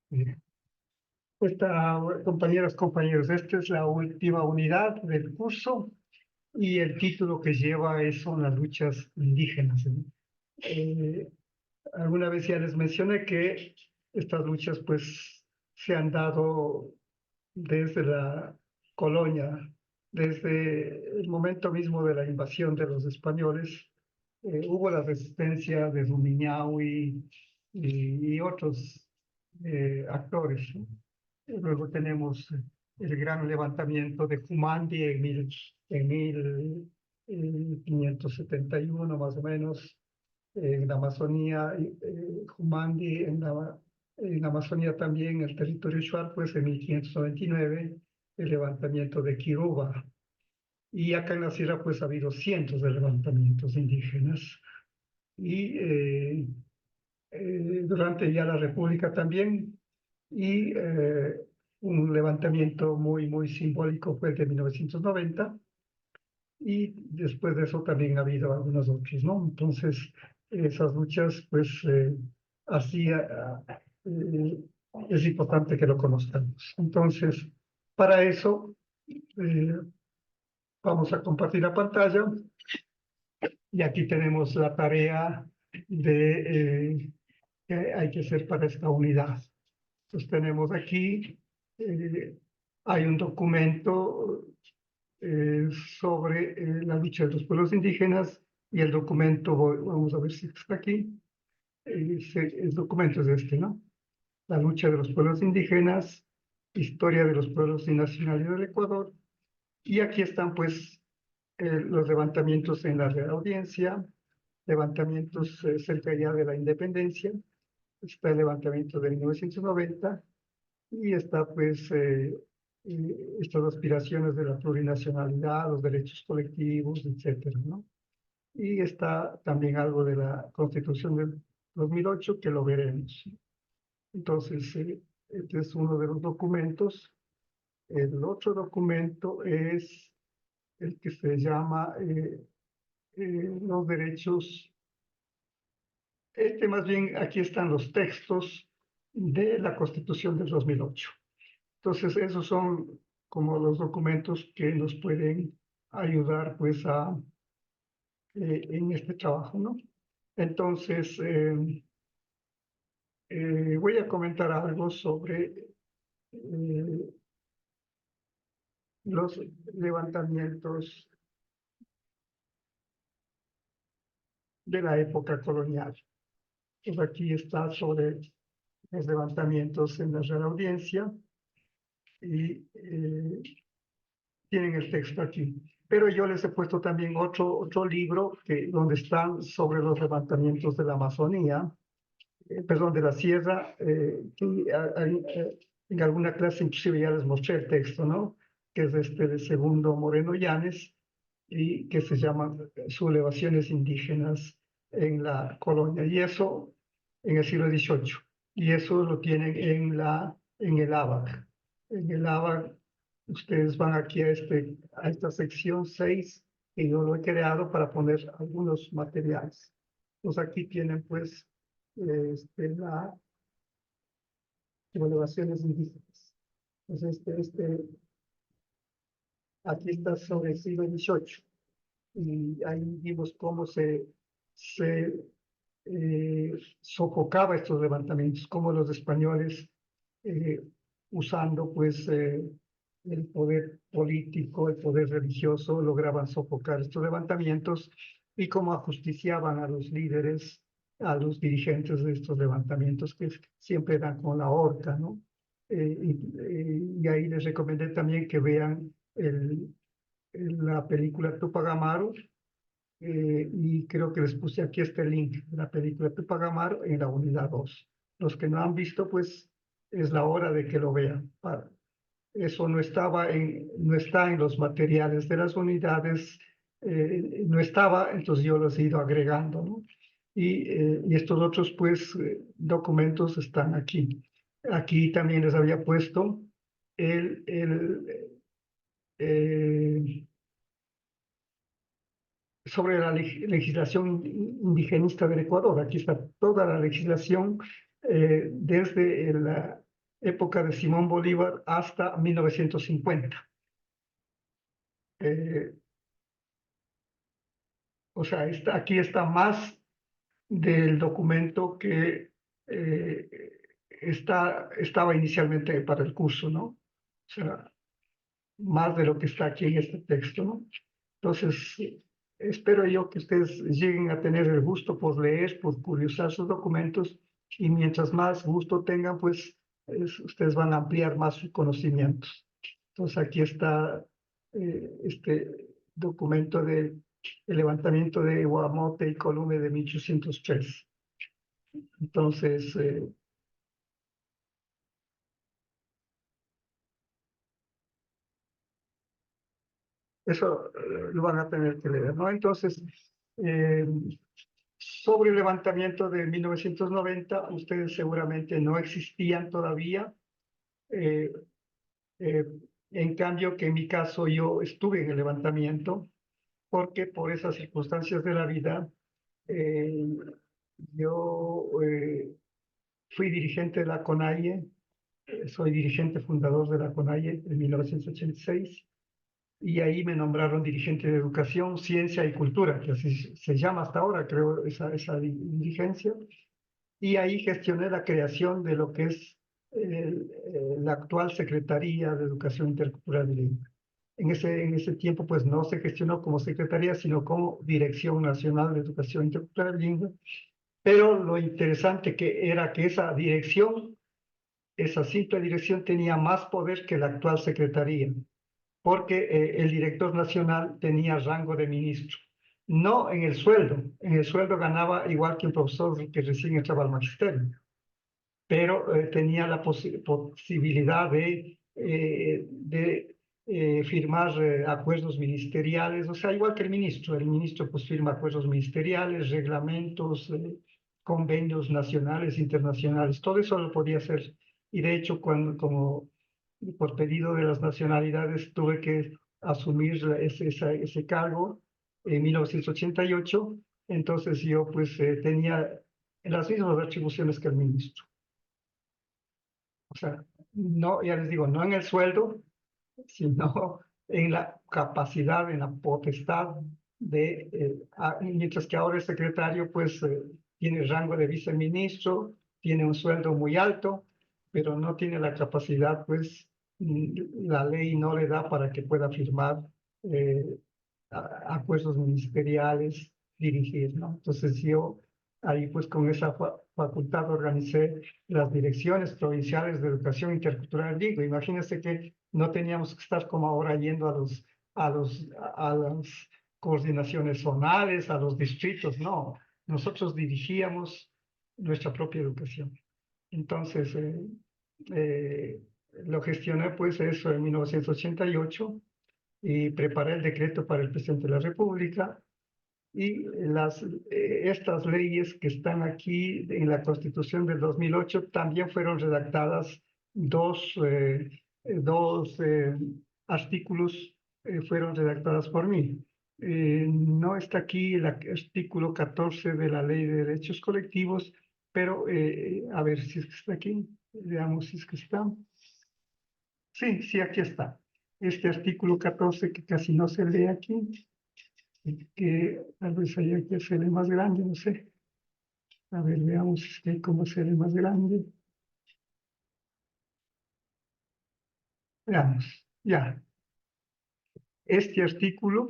Bien. Compañeras, compañeros, esta es la última unidad del curso y el título que lleva son las luchas indígenas, ¿no? Eh, Alguna vez ya les mencioné que estas luchas pues se han dado desde la colonia, desde el momento mismo de la invasión de los españoles. Hubo la resistencia de Rumiñahui y otros actores, ¿no? Luego tenemos el gran levantamiento de Jumandi en 1571 más o menos, en la Amazonía, Jumandi en la Amazonía también, el territorio Shuar, pues en 1599, el levantamiento de Quiruba. Y acá en la sierra pues ha habido cientos de levantamientos indígenas. Y durante ya la República también, y un levantamiento muy simbólico fue el de 1990, y después de eso también ha habido algunos otros, ¿no? Entonces, esas luchas, pues, así es importante que lo conozcamos. Entonces, para eso, eh, vamos a compartir la pantalla, y aquí tenemos la tarea que hay que hacer para esta unidad. Entonces tenemos aquí, eh, hay un documento eh, sobre la lucha de los pueblos indígenas, y el documento, vamos a ver si está aquí, el documento es este, ¿no? La lucha de los pueblos indígenas, historia de los pueblos y nacionalidad del Ecuador, y aquí están pues los levantamientos en la Real Audiencia, levantamientos cerca ya de la independencia, está el levantamiento de 1990, y está pues estas aspiraciones de la plurinacionalidad, los derechos colectivos, etcétera, ¿no? Y está también algo de la Constitución del 2008 que lo veremos. Entonces, este es uno de los documentos. El otro documento es el que se llama los derechos. Este más bien, aquí están los textos de la Constitución del 2008. Entonces, esos son como los documentos que nos pueden ayudar pues en este trabajo, ¿no? Entonces, voy a comentar algo sobre los levantamientos de la época colonial. Pues aquí está sobre los levantamientos en la Real Audiencia, y tienen el texto aquí. Pero yo les he puesto también otro libro donde están sobre los levantamientos de la Amazonía, perdón, de la sierra, en alguna clase inclusive ya les mostré el texto, ¿no? Que es este de Segundo Moreno Llanes, y que se llama Sublevaciones indígenas en la colonia, y eso en el siglo XVIII. Y eso lo tienen en el ABAC. En el ABAC, ustedes van aquí a esta sección 6, que yo lo he creado para poner algunos materiales. Pues aquí tienen pues las evaluaciones indígenas. Entonces, aquí está sobre el siglo XVIII, y ahí vimos cómo se sofocaba estos levantamientos, cómo los españoles, eh, usando pues el poder político, el poder religioso, lograban sofocar estos levantamientos, y cómo ajusticiaban a los líderes, a los dirigentes de estos levantamientos, que siempre eran con la horca, ¿no? Y ahí les recomendé también que vean la película Tupac Amaru, y creo que les puse aquí este link de la película Tupac Amaru en la unidad 2. Los que no han visto, pues es la hora de que lo vean. Eso no está en los materiales de las unidades, no estaba, entonces yo los he ido agregando, ¿no? Y estos otros, pues, documentos están aquí. Aquí también les había puesto el, el, eh, sobre la legislación indigenista del Ecuador. Aquí está toda la legislación, desde época de Simón Bolívar hasta 1950. Eh, o sea, aquí está más del documento que estaba inicialmente para el curso, ¿no? O sea, más de lo que está aquí en este texto, ¿no? Entonces, espero yo que ustedes lleguen a tener el gusto por leer, por curiosar sus documentos, y mientras más gusto tengan, pues ustedes van a ampliar más sus conocimientos. Entonces, aquí está este documento del levantamiento de Guamote y Colume de 1803. Entonces, eso lo van a tener que leer, ¿no? Entonces, eh, sobre el levantamiento de 1990, ustedes seguramente no existían todavía. eh, eh, en cambio, que en mi caso yo estuve en el levantamiento, porque por esas circunstancias de la vida, eh, yo fui dirigente de la CONAIE, soy dirigente fundador de la CONAIE en 1986, y ahí me nombraron dirigente de Educación, Ciencia y Cultura, que así se llama hasta ahora, creo, esa dirigencia. Y ahí gestioné la creación de lo que es la actual Secretaría de Educación Intercultural Bilingüe. En ese tiempo, pues no se gestionó como secretaría, sino como Dirección Nacional de Educación Intercultural Bilingüe. Pero lo interesante que era que esa dirección, esa simple dirección, tenía más poder que la actual secretaría, porque el director nacional tenía rango de ministro. No en el sueldo ganaba igual que un profesor que recién entraba al magisterio, pero tenía la posibilidad de firmar acuerdos ministeriales, o sea, igual que el ministro pues firma acuerdos ministeriales, reglamentos, convenios nacionales, internacionales, todo eso lo podía hacer. Y de hecho, como por pedido de las nacionalidades tuve que asumir ese cargo en 1988, entonces yo pues tenía las mismas atribuciones que el ministro. O sea, no, ya les digo, no en el sueldo, sino en la capacidad, en la potestad mientras que ahora el secretario pues tiene rango de viceministro, tiene un sueldo muy alto, pero no tiene la capacidad, pues la ley no le da para que pueda firmar eh, acuerdos ministeriales, dirigir, ¿no? Entonces yo ahí pues con esa facultad organicé las direcciones provinciales de educación intercultural. Digo, imagínense que no teníamos que estar como ahora yendo a las coordinaciones zonales, a los distritos, no. Nosotros dirigíamos nuestra propia educación. Entonces, eh, lo gestioné pues eso en 1988 y preparé el decreto para el presidente de la República, y estas leyes que están aquí en la Constitución del 2008 también fueron redactadas, dos artículos fueron redactadas por mí. No está aquí el artículo 14 de la Ley de Derechos Colectivos, pero a ver si es que está aquí, veamos si es que está. Sí, sí, aquí está. Este artículo 14 que casi no se lee aquí, que tal vez haya que hacerle más grande, no sé. A ver, veamos cómo hacerle más grande. Veamos, ya. Este artículo,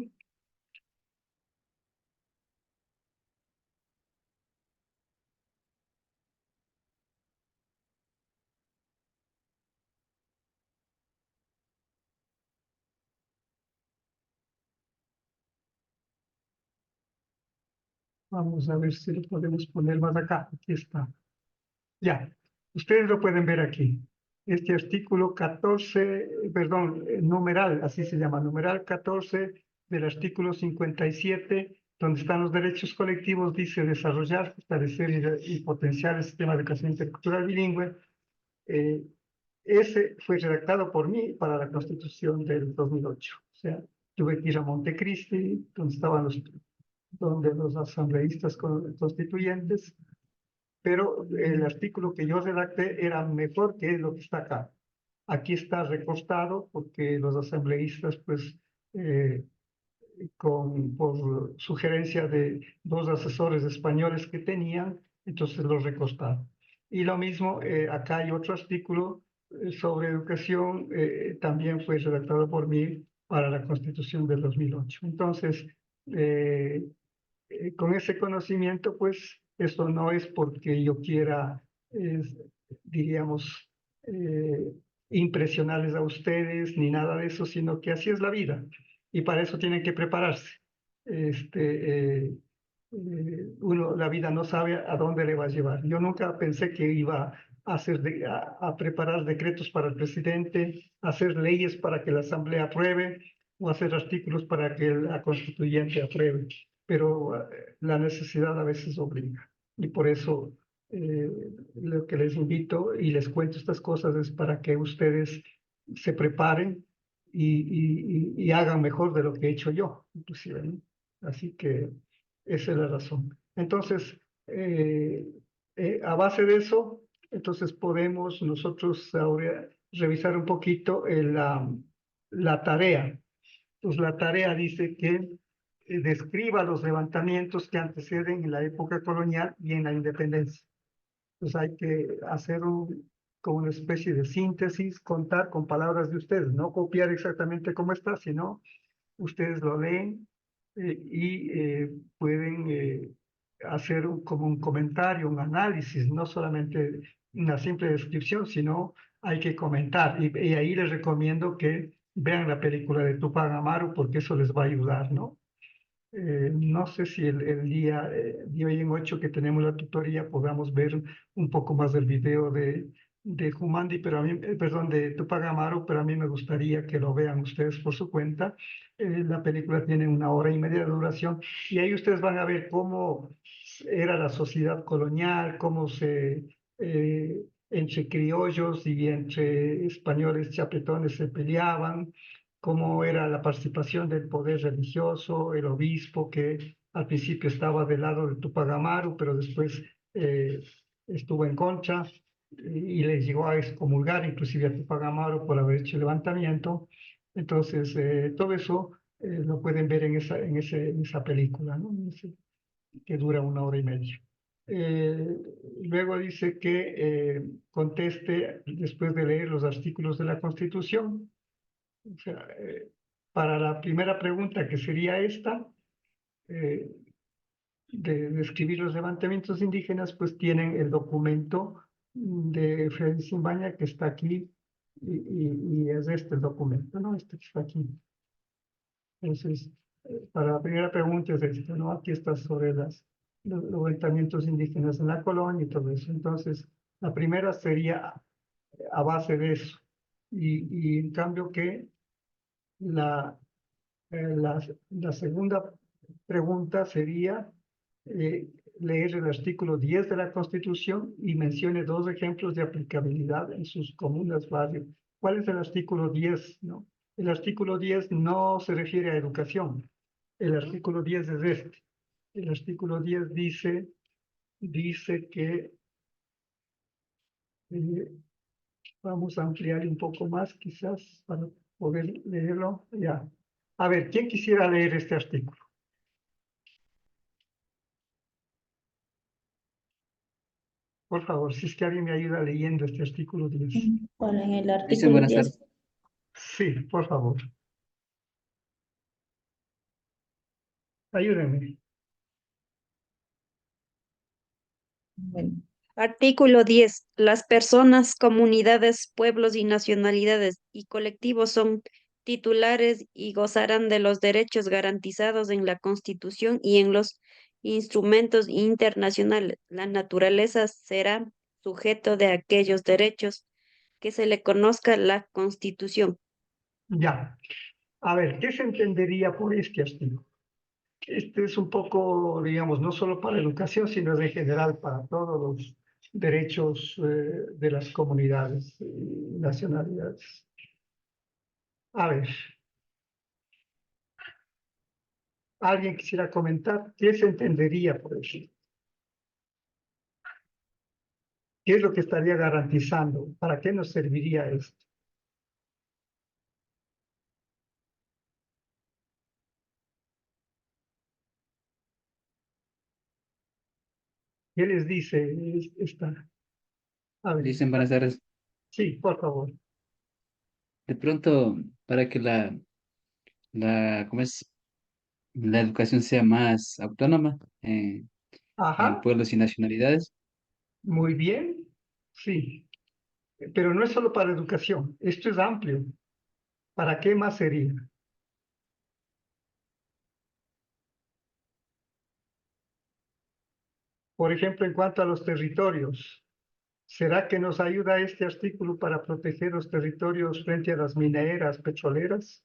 vamos a ver si lo podemos poner más acá. Aquí está. Ya, ustedes lo pueden ver aquí. Este artículo 14, perdón, numeral, así se llama, numeral 14 del artículo 57, donde están los derechos colectivos, dice desarrollar, fortalecer y potenciar el sistema de educación intercultural bilingüe. Eh, Ese fue redactado por mí para la Constitución del 2008. O sea, tuve que ir a Montecristi, donde estaban donde los asambleístas constituyentes, pero el artículo que yo redacté era mejor que lo que está acá. Aquí está recortado porque los asambleístas, pues, por sugerencia de dos asesores españoles que tenían, entonces lo recortaron. Y lo mismo, acá hay otro artículo sobre educación, también fue redactado por mí para la Constitución del 2008. Entonces, eh, con ese conocimiento, pues, eso no es porque yo quiera, diríamos, impresionarles a ustedes ni nada de eso, sino que así es la vida y para eso tienen que prepararse. La vida no sabe a dónde le va a llevar. Yo nunca pensé que iba a, a preparar decretos para el presidente, hacer leyes para que la Asamblea apruebe o hacer artículos para que la constituyente apruebe, pero la necesidad a veces obliga. Y por eso eh, lo que les invito y les cuento estas cosas es para que ustedes se preparen y hagan mejor de lo que he hecho yo, inclusive, ¿no? Así que esa es la razón. Entonces, a base de eso, entonces podemos nosotros ahora revisar un poquito la tarea. Pues la tarea dice que describa los levantamientos que anteceden en la época colonial y en la independencia. Pues hay que hacer como una especie de síntesis, contar con palabras de ustedes, no copiar exactamente como está, sino ustedes lo leen pueden hacer como un comentario, un análisis, no solamente una simple descripción, sino hay que comentar. Y ahí les recomiendo que vean la película de Tupac Amaru porque eso les va a ayudar, ¿no? No sé si el día de hoy en 8 que tenemos la tutoría podamos ver un poco más del video de Humandi, pero a mí, perdón, de Tupac Amaru, pero a mí me gustaría que lo vean ustedes por su cuenta. La película tiene 1 hora y media de duración y ahí ustedes van a ver cómo era la sociedad colonial, cómo entre criollos y entre españoles chapetones se peleaban, cómo era la participación del poder religioso, el obispo que al principio estaba del lado de Tupac Amaru, pero después eh, estuvo en contra y le llegó a excomulgar inclusive a Tupac Amaru por haber hecho el levantamiento. Entonces, todo eso lo pueden ver en esa película, ¿no? Que dura 1 hora y media. Eh, Luego dice que conteste después de leer los artículos de la Constitución. O sea, para la primera pregunta, que sería esta, eh, de describir los levantamientos indígenas, pues tienen el documento de Freddy Simbaña que está aquí y es este el documento, ¿no? Este que está aquí. Entonces, para la primera pregunta es esto, ¿no? Aquí está sobre los levantamientos indígenas en la colonia y todo eso. Entonces, la primera sería a base de eso. Y en cambio que la, la segunda pregunta sería leer el artículo 10 de la Constitución y mencione 2 ejemplos de aplicabilidad en sus comunas, barrios. ¿Cuál es el artículo 10? ¿No? El artículo 10 no se refiere a educación. El artículo 10 es este. El artículo 10 dice que, eh, vamos a ampliar un poco más quizás para poder leerlo. Ya. A ver, ¿quién quisiera leer este artículo? Por favor, si es que alguien me ayuda leyendo este artículo 10. Bueno, en el Dicen artículo buenas 10, tardes. Sí, por favor, ayúdenme. bueno, Artículo 10. Las personas, comunidades, pueblos y nacionalidades y colectivos son titulares y gozarán de los derechos garantizados en la Constitución y en los instrumentos internacionales. La naturaleza será sujeto de aquellos derechos que se le conozca la Constitución. Ya. A ver, ¿qué se entendería por este artículo? Este es un poco, digamos, no solo para educación, sino en general para todos los derechos de las comunidades y nacionalidades. A ver, ¿alguien quisiera comentar qué se entendería por eso? ¿Qué es lo que estaría garantizando? ¿Para qué nos serviría esto? ¿Qué les dice esta? A ver, Dicen, buenas tardes. sí, por favor. De pronto, para que ¿cómo es? La educación sea más autónoma en Ajá, pueblos y nacionalidades. muy bien, sí. Pero no es solo para educación, esto es amplio. ¿Para qué más sería? Por ejemplo, en cuanto a los territorios, ¿será que nos ayuda este artículo para proteger los territorios frente a las mineras, petroleras?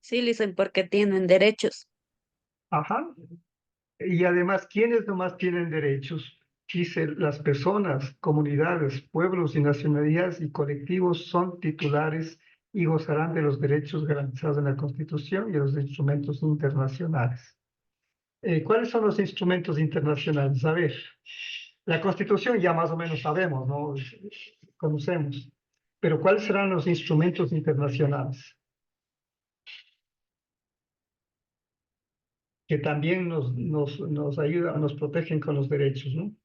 Sí, dicen porque tienen derechos. Ajá. Y además, ¿quiénes nomás tienen derechos? Dice, las personas, comunidades, pueblos y nacionalidades y colectivos son titulares y gozarán de los derechos garantizados en la Constitución y los instrumentos internacionales. ¿Cuáles son los instrumentos internacionales? A ver, la Constitución ya más o menos sabemos, ¿no? Conocemos. Pero ¿cuáles serán los instrumentos internacionales? Que también nos ayudan, nos protegen con los derechos, ¿no?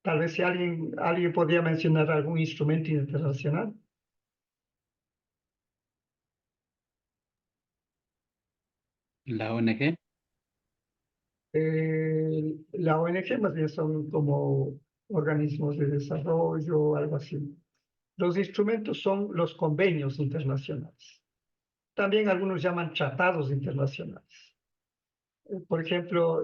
Tal vez si alguien podría mencionar algún instrumento internacional. La ONG, La ONG más bien son como organismos de desarrollo, algo así. Los instrumentos son los convenios internacionales. También algunos llaman tratados internacionales. Por ejemplo,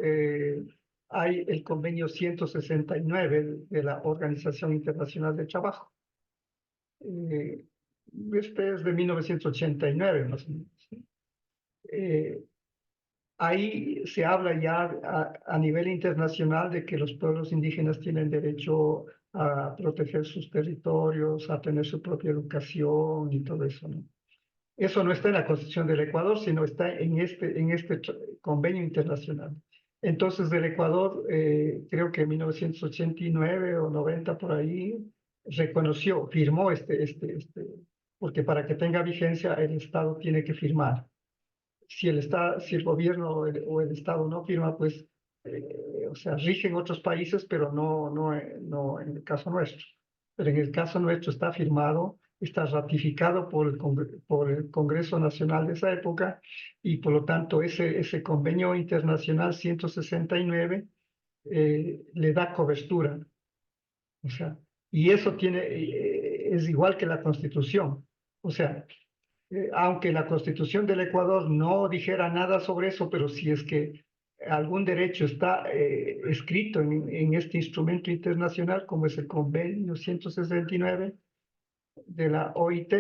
hay el convenio 169 de la Organización Internacional del Trabajo. Eh, este es de 1989, más o menos. ¿Sí? Ahí se habla ya a nivel internacional de que los pueblos indígenas tienen derecho a proteger sus territorios, a tener su propia educación y todo eso, ¿no? Eso no está en la Constitución del Ecuador, sino está en este convenio internacional. Entonces, del Ecuador, creo que en 1989 o 90 por ahí, reconoció, firmó porque para que tenga vigencia el Estado tiene que firmar. Si el gobierno o el Estado no firma, pues, o sea, rigen otros países, pero no en el caso nuestro. Pero en el caso nuestro está firmado, está ratificado por el Congreso Nacional de esa época y por lo tanto ese convenio internacional 169 le da cobertura. O sea, y eso es igual que la Constitución. O sea, aunque la Constitución del Ecuador no dijera nada sobre eso, pero si es que algún derecho está escrito en este instrumento internacional, como es el Convenio 169 de la OIT,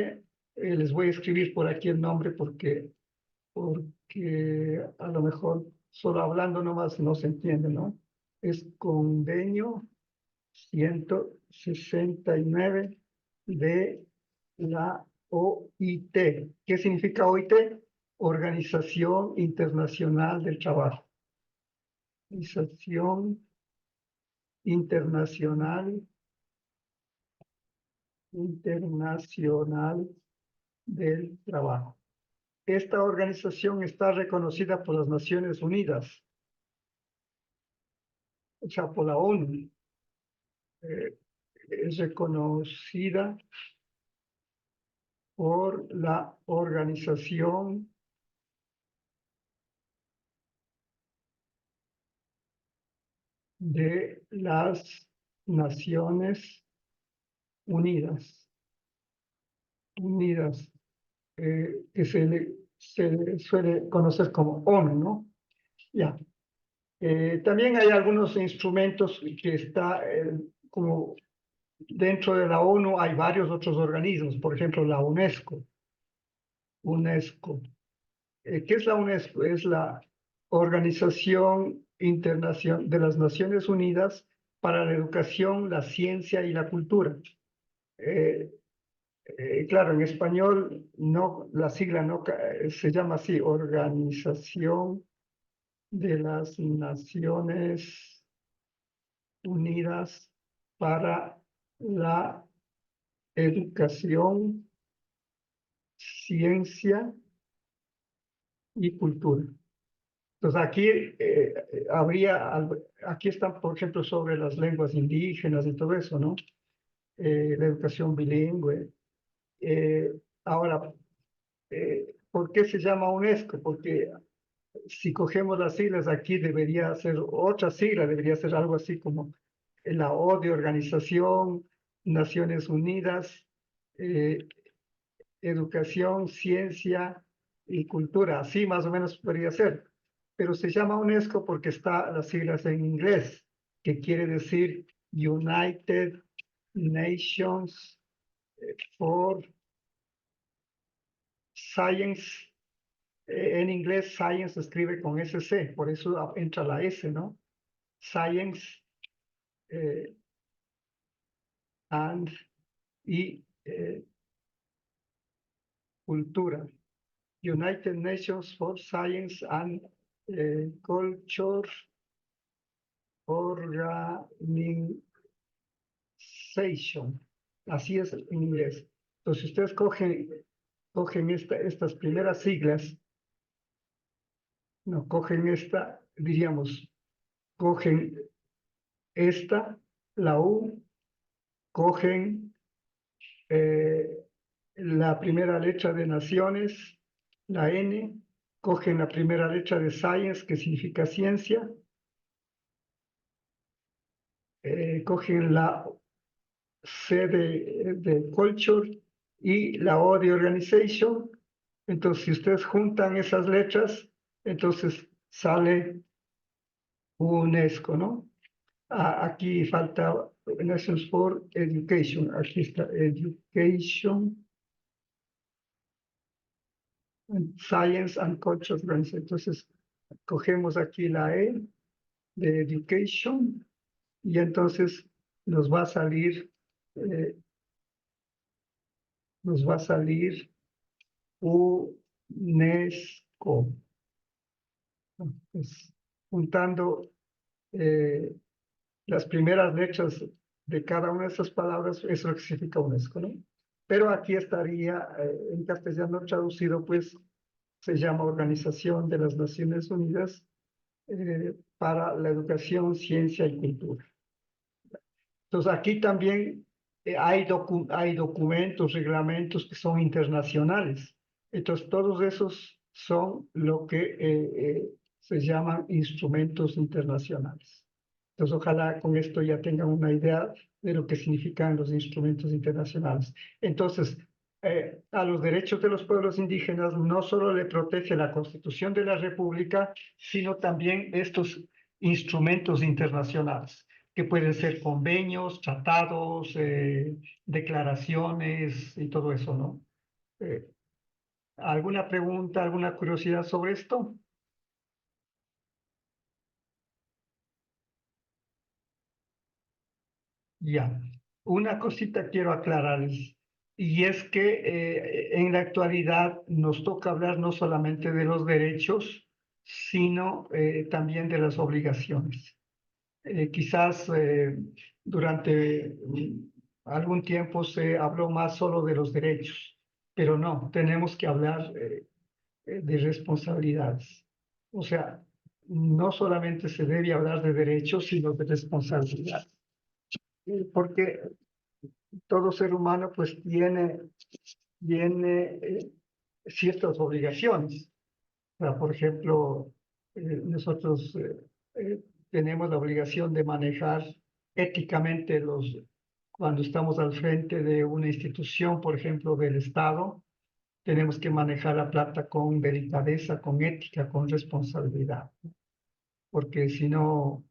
les voy a escribir por aquí el nombre porque a lo mejor solo hablando nomás no se entiende, ¿no? Es Convenio 169 de la OIT. ¿Qué significa OIT? Organización Internacional del Trabajo. Organización Internacional del Trabajo. Esta organización está reconocida por las Naciones Unidas, o sea, por la ONU. Es reconocida por la Organización de las Naciones Unidas, que se le suele conocer como ONU, ¿no? Ya. También hay algunos instrumentos que está como dentro de la ONU hay varios otros organismos, por ejemplo, la UNESCO. UNESCO. ¿Qué es la UNESCO? Es la Organización Internacional de las Naciones Unidas para la Educación, la Ciencia y la Cultura. Eh, claro, en español no, la sigla no se llama así, Organización de las Naciones Unidas para la Educación, Ciencia y Cultura. Entonces aquí aquí están, por ejemplo, sobre las lenguas indígenas y todo eso, ¿no? La educación bilingüe. Ahora, ¿por qué se llama UNESCO? Porque si cogemos las siglas aquí debería ser otra sigla, debería ser algo así como la O de Organización, Naciones Unidas, Educación, Ciencia y Cultura. Así más o menos podría ser. Pero se llama UNESCO porque está las siglas en inglés, que quiere decir United Nations for Science. En inglés, science se escribe con SC, por eso entra la S, ¿no? Science and y Cultura. United Nations for Science and Culture Organization. Así es en inglés. Entonces, si ustedes cogen estas primeras siglas, no, cogen esta, diríamos, cogen esta, la U, cogen la primera letra de naciones, la N, cogen la primera letra de science, que significa ciencia, cogen la C de culture y la O de organization. Entonces, si ustedes juntan esas letras, entonces sale UNESCO, ¿no? Aquí falta Nations for Education. Aquí está Education, Science and Culture Organization. Entonces, cogemos aquí la E de Education y entonces nos va a salir UNESCO. Pues, juntando las primeras letras de cada una de esas palabras, eso es lo que significa UNESCO, ¿no? Pero aquí estaría en castellano traducido, pues se llama Organización de las Naciones Unidas para la Educación, Ciencia y Cultura. Entonces aquí también hay documentos, reglamentos que son internacionales. Entonces todos esos son lo que se llaman instrumentos internacionales. Entonces ojalá con esto ya tengan una idea de lo que significan los instrumentos internacionales. Entonces, a los derechos de los pueblos indígenas no solo le protege la Constitución de la República, sino también estos instrumentos internacionales, que pueden ser convenios, tratados, declaraciones y todo eso, ¿no? ¿Alguna pregunta, alguna curiosidad sobre esto? Ya, una cosita quiero aclararles, y es que en la actualidad nos toca hablar no solamente de los derechos, sino también de las obligaciones. Quizás durante algún tiempo se habló más solo de los derechos, pero no, tenemos que hablar de responsabilidades. O sea, no solamente se debe hablar de derechos, sino de responsabilidades. Porque todo ser humano pues tiene ciertas obligaciones. O sea, por ejemplo, nosotros tenemos la obligación de manejar éticamente cuando estamos al frente de una institución, por ejemplo, del Estado, tenemos que manejar la plata con delicadeza, con ética, con responsabilidad, porque si no,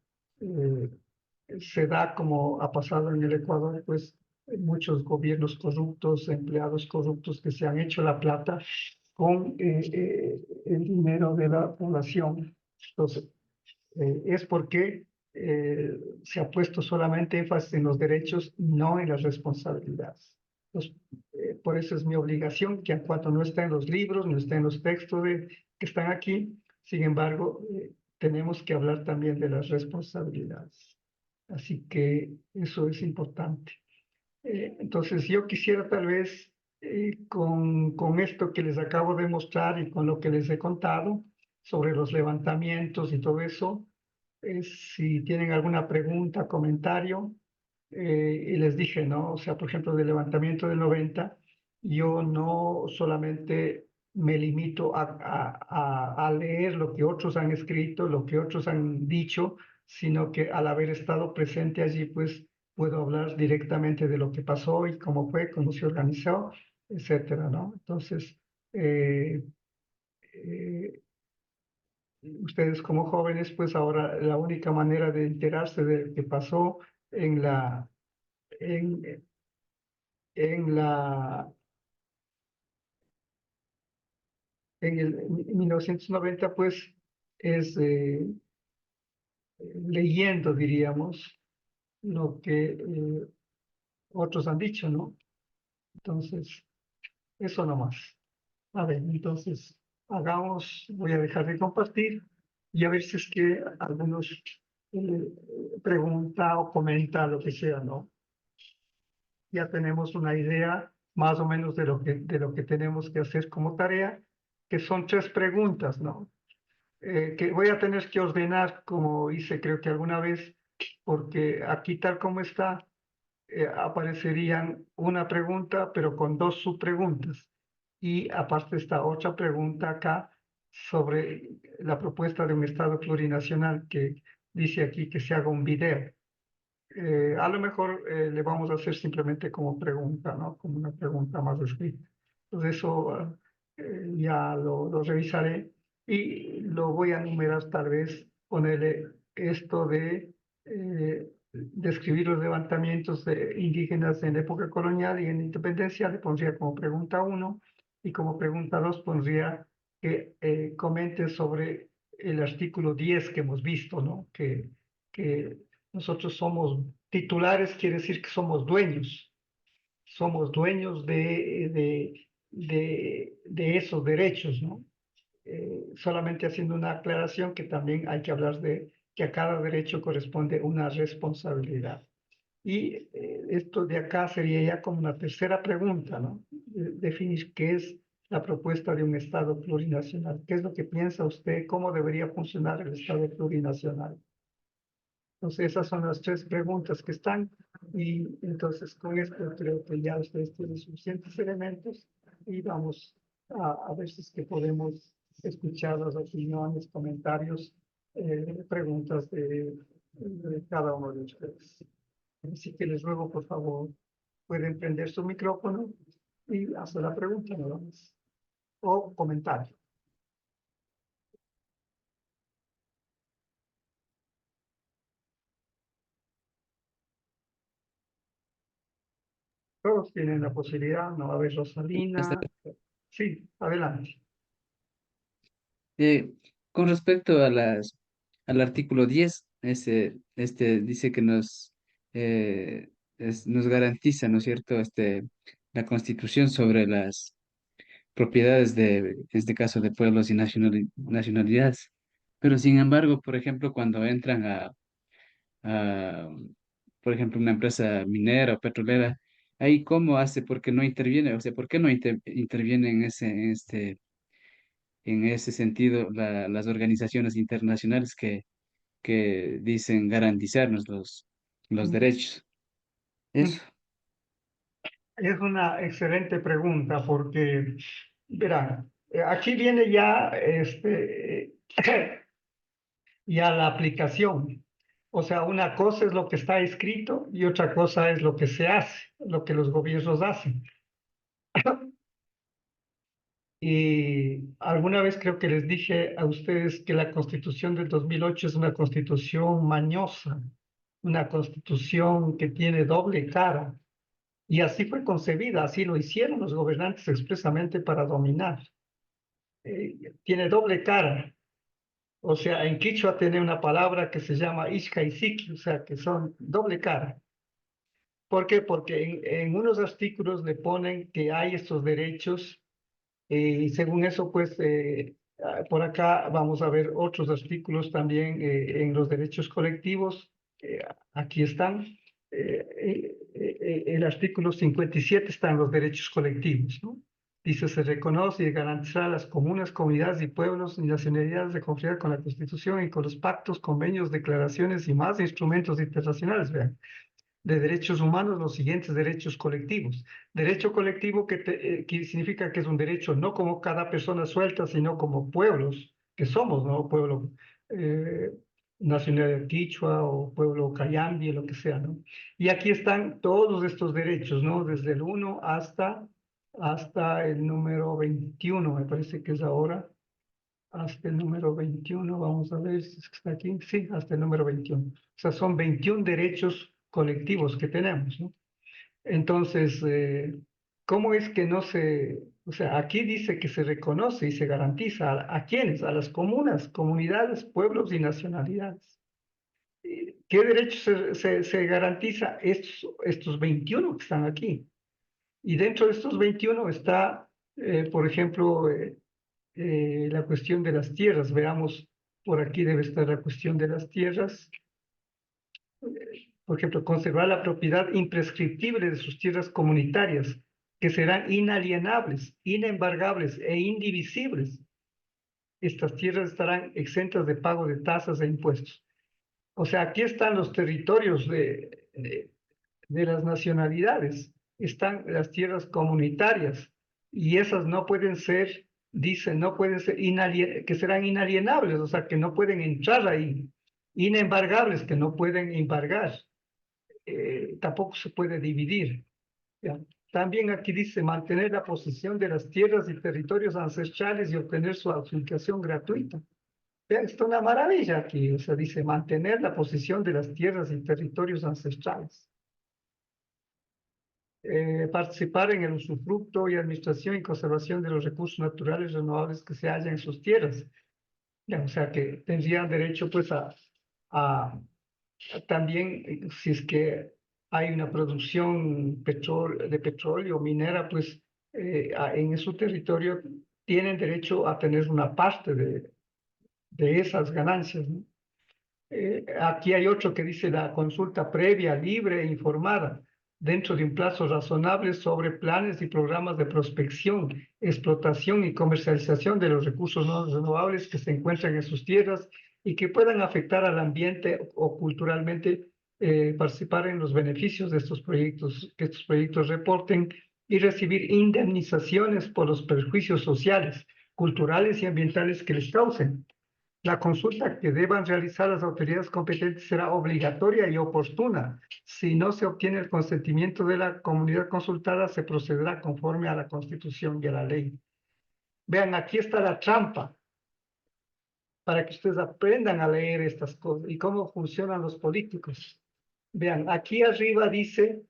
se da como ha pasado en el Ecuador, pues muchos gobiernos corruptos, empleados corruptos que se han hecho la plata con el dinero de la población. Entonces, es porque se ha puesto solamente énfasis en los derechos, no en las responsabilidades. Entonces, por eso es mi obligación, que en cuanto no está en los libros, no está en los textos que están aquí, sin embargo, tenemos que hablar también de las responsabilidades. Así que eso es importante. Entonces, yo quisiera tal vez, con esto que les acabo de mostrar y con lo que les he contado sobre los levantamientos y todo eso, si tienen alguna pregunta, comentario, y les dije, ¿no? O sea, por ejemplo, del levantamiento del 90, yo no solamente me limito a leer lo que otros han escrito, lo que otros han dicho, sino que al haber estado presente allí, pues puedo hablar directamente de lo que pasó y cómo fue, cómo se organizó, etcétera, ¿no? Entonces, eh, eh, ustedes como jóvenes, pues ahora la única manera de enterarse de lo que pasó en la, en, en la, en el en 1990, pues es leyendo, diríamos, lo que otros han dicho, ¿no? Entonces, eso nomás. A ver, entonces, voy a dejar de compartir y a ver si es que algunos pregunta o comenta lo que sea, ¿no? Ya tenemos una idea más o menos de lo que tenemos que hacer como tarea, que son 3 preguntas, ¿no? Que voy a tener que ordenar como hice creo que alguna vez, porque aquí tal como está, aparecerían una pregunta, pero con 2 subpreguntas. Y aparte está otra pregunta acá sobre la propuesta de un Estado plurinacional que dice aquí que se haga un video. A lo mejor le vamos a hacer simplemente como pregunta, ¿no? Como una pregunta más escrita. Entonces eso ya lo revisaré y lo voy a enumerar tal vez, ponerle esto de describir los levantamientos indígenas en época colonial y en independencia, le pondría como pregunta 1 y como pregunta 2 pondría que comente sobre el artículo 10 que hemos visto, ¿no? Que nosotros somos titulares, quiere decir que somos dueños de esos derechos, ¿no? Solamente haciendo una aclaración que también hay que hablar de que a cada derecho corresponde una responsabilidad. Y esto de acá sería ya como una tercera pregunta, ¿no? Definir qué es la propuesta de un Estado plurinacional. ¿Qué es lo que piensa usted? ¿Cómo debería funcionar el Estado plurinacional? Entonces, esas son las 3 preguntas que están y entonces con esto creo que ya ustedes tienen suficientes elementos y vamos a ver si es que podemos escuchar las opiniones, comentarios, preguntas de cada uno de ustedes. Así que les ruego, por favor, pueden prender su micrófono y hacer la pregunta, nada más, o comentario. Todos tienen la posibilidad, no va a haber Rosalina. Sí, adelante. Con respecto a al artículo 10, este dice que nos garantiza, ¿no es cierto?, la Constitución sobre las propiedades en este caso, de pueblos y nacionalidades. Pero sin embargo, por ejemplo, cuando entran a, por ejemplo, una empresa minera o petrolera, ahí cómo hace, porque no interviene, o sea, ¿por qué no interviene en ese sentido las organizaciones internacionales que dicen garantizarnos los derechos? Eso. Es una excelente pregunta porque, verán, aquí viene ya, ya la aplicación. O sea, una cosa es lo que está escrito y otra cosa es lo que se hace, lo que los gobiernos hacen. Y alguna vez creo que les dije a ustedes que la Constitución del 2008 es una constitución mañosa, una constitución que tiene doble cara. Y así fue concebida, así lo hicieron los gobernantes expresamente para dominar. Tiene doble cara. O sea, en Quichua tiene una palabra que se llama Ishka y Siki, o sea, que son doble cara. ¿Por qué? Porque en unos artículos le ponen que hay estos derechos y según eso, pues Por acá vamos a ver otros artículos también en los derechos colectivos. Aquí están. El artículo 57 está en los derechos colectivos, ¿no? Dice, se reconoce y garantizará a las comunas, comunidades y pueblos y nacionalidades de conformidad con la Constitución y con los pactos, convenios, declaraciones y más instrumentos internacionales, vean, de derechos humanos los siguientes derechos colectivos. Derecho colectivo que significa que es un derecho no como cada persona suelta, sino como pueblos que somos, ¿no? Pueblo nacional quichua o pueblo cayambi, lo que sea, ¿no? Y aquí están todos estos derechos, ¿no? Desde el 1 hasta el número 21, me parece que es ahora. Hasta el número 21, vamos a ver si está aquí, sí, hasta el número 21. O sea, son 21 derechos colectivos que tenemos, ¿no? Entonces, ¿cómo es que no se, o sea, aquí dice que se reconoce y se garantiza a quiénes? A las comunas, comunidades, pueblos y nacionalidades. ¿Qué derechos se garantiza? Estos 21 que están aquí. Y dentro de estos 21 está, por ejemplo, la cuestión de las tierras. Veamos, por aquí debe estar la cuestión de las tierras. Por ejemplo, conservar la propiedad imprescriptible de sus tierras comunitarias, que serán inalienables, inembargables e indivisibles. Estas tierras estarán exentas de pago de tasas e impuestos. O sea, aquí están los territorios de las nacionalidades, están las tierras comunitarias y esas no pueden ser, dicen, no pueden ser que serán inalienables, o sea, que no pueden entrar ahí, inembargables, que no pueden embargar, tampoco se puede dividir. ¿Ya? También aquí dice mantener la posesión de las tierras y territorios ancestrales y obtener su adjudicación gratuita. Vean, esto es una maravilla aquí, o sea, dice mantener la posesión de las tierras y territorios ancestrales. Participar en el usufructo y administración y conservación de los recursos naturales renovables que se hallan en sus tierras. Ya, o sea que tendrían derecho pues a también, si es que hay una producción de petróleo minera, pues en su territorio tienen derecho a tener una parte de esas ganancias, ¿no? Aquí hay otro que dice la consulta previa, libre e informada, dentro de un plazo razonable sobre planes y programas de prospección, explotación y comercialización de los recursos no renovables que se encuentran en sus tierras y que puedan afectar al ambiente o culturalmente, participar en los beneficios de estos proyectos, que estos proyectos reporten y recibir indemnizaciones por los perjuicios sociales, culturales y ambientales que les causen. La consulta que deban realizar las autoridades competentes será obligatoria y oportuna. Si no se obtiene el consentimiento de la comunidad consultada, se procederá conforme a la Constitución y a la ley. Vean, aquí está la trampa para que ustedes aprendan a leer estas cosas y cómo funcionan los políticos. Vean, aquí arriba dice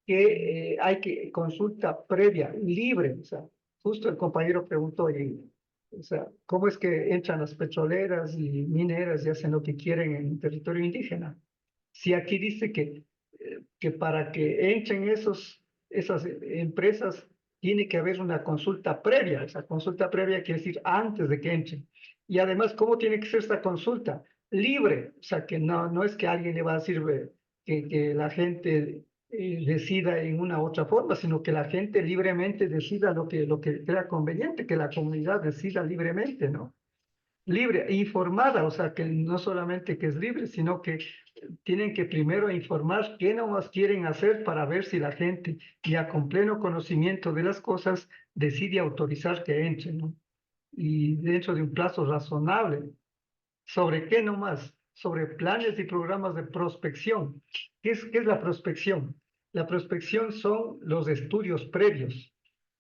que hay que consulta previa, libre. O sea, justo el compañero preguntó, o sea, ¿cómo es que entran las petroleras y mineras y hacen lo que quieren en territorio indígena? Si aquí dice que para que entren esas empresas tiene que haber una consulta previa. Esa consulta previa quiere decir antes de que entren. Y además, ¿cómo tiene que ser esta consulta? Libre. O sea, que no es que alguien le va a decir que la gente decida en una u otra forma, sino que la gente libremente decida lo que crea conveniente, que la comunidad decida libremente, ¿no? Libre, informada, o sea, que no solamente que es libre, sino que tienen que primero informar qué nomás quieren hacer para ver si la gente, ya con pleno conocimiento de las cosas, decide autorizar que entren, ¿no? Y dentro de un plazo razonable. ¿Sobre qué nomás? Sobre planes y programas de prospección. ¿Qué es la prospección? La prospección son los estudios previos.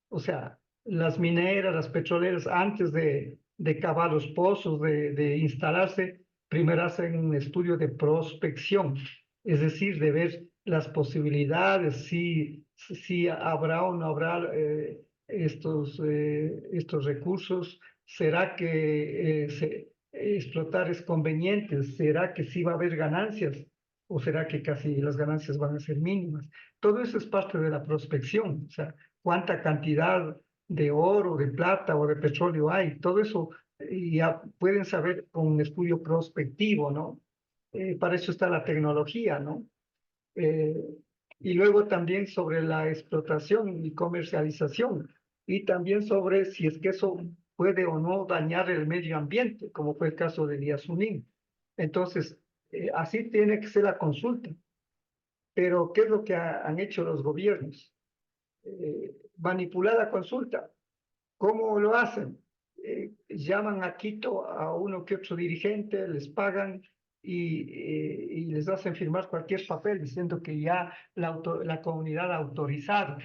O sea, las mineras, las petroleras, antes de cavar los pozos, de instalarse, primero hacen un estudio de prospección, es decir, de ver las posibilidades, si habrá o no habrá estos recursos, será que explotar es conveniente, será que sí va a haber ganancias o será que casi las ganancias van a ser mínimas. Todo eso es parte de la prospección, o sea, cuánta cantidad de oro, de plata o de petróleo hay. Todo eso y ya pueden saber con un estudio prospectivo, ¿no? Para eso está la tecnología, ¿no? Y luego también sobre la explotación y comercialización, y también sobre si es que eso puede o no dañar el medio ambiente, como fue el caso de Yasuní. Entonces, así tiene que ser la consulta. Pero, ¿qué es lo que han hecho los gobiernos? Manipular la consulta. ¿Cómo lo hacen? Llaman a Quito a uno que otro dirigente, les pagan y les hacen firmar cualquier papel diciendo que ya la comunidad ha autorizado.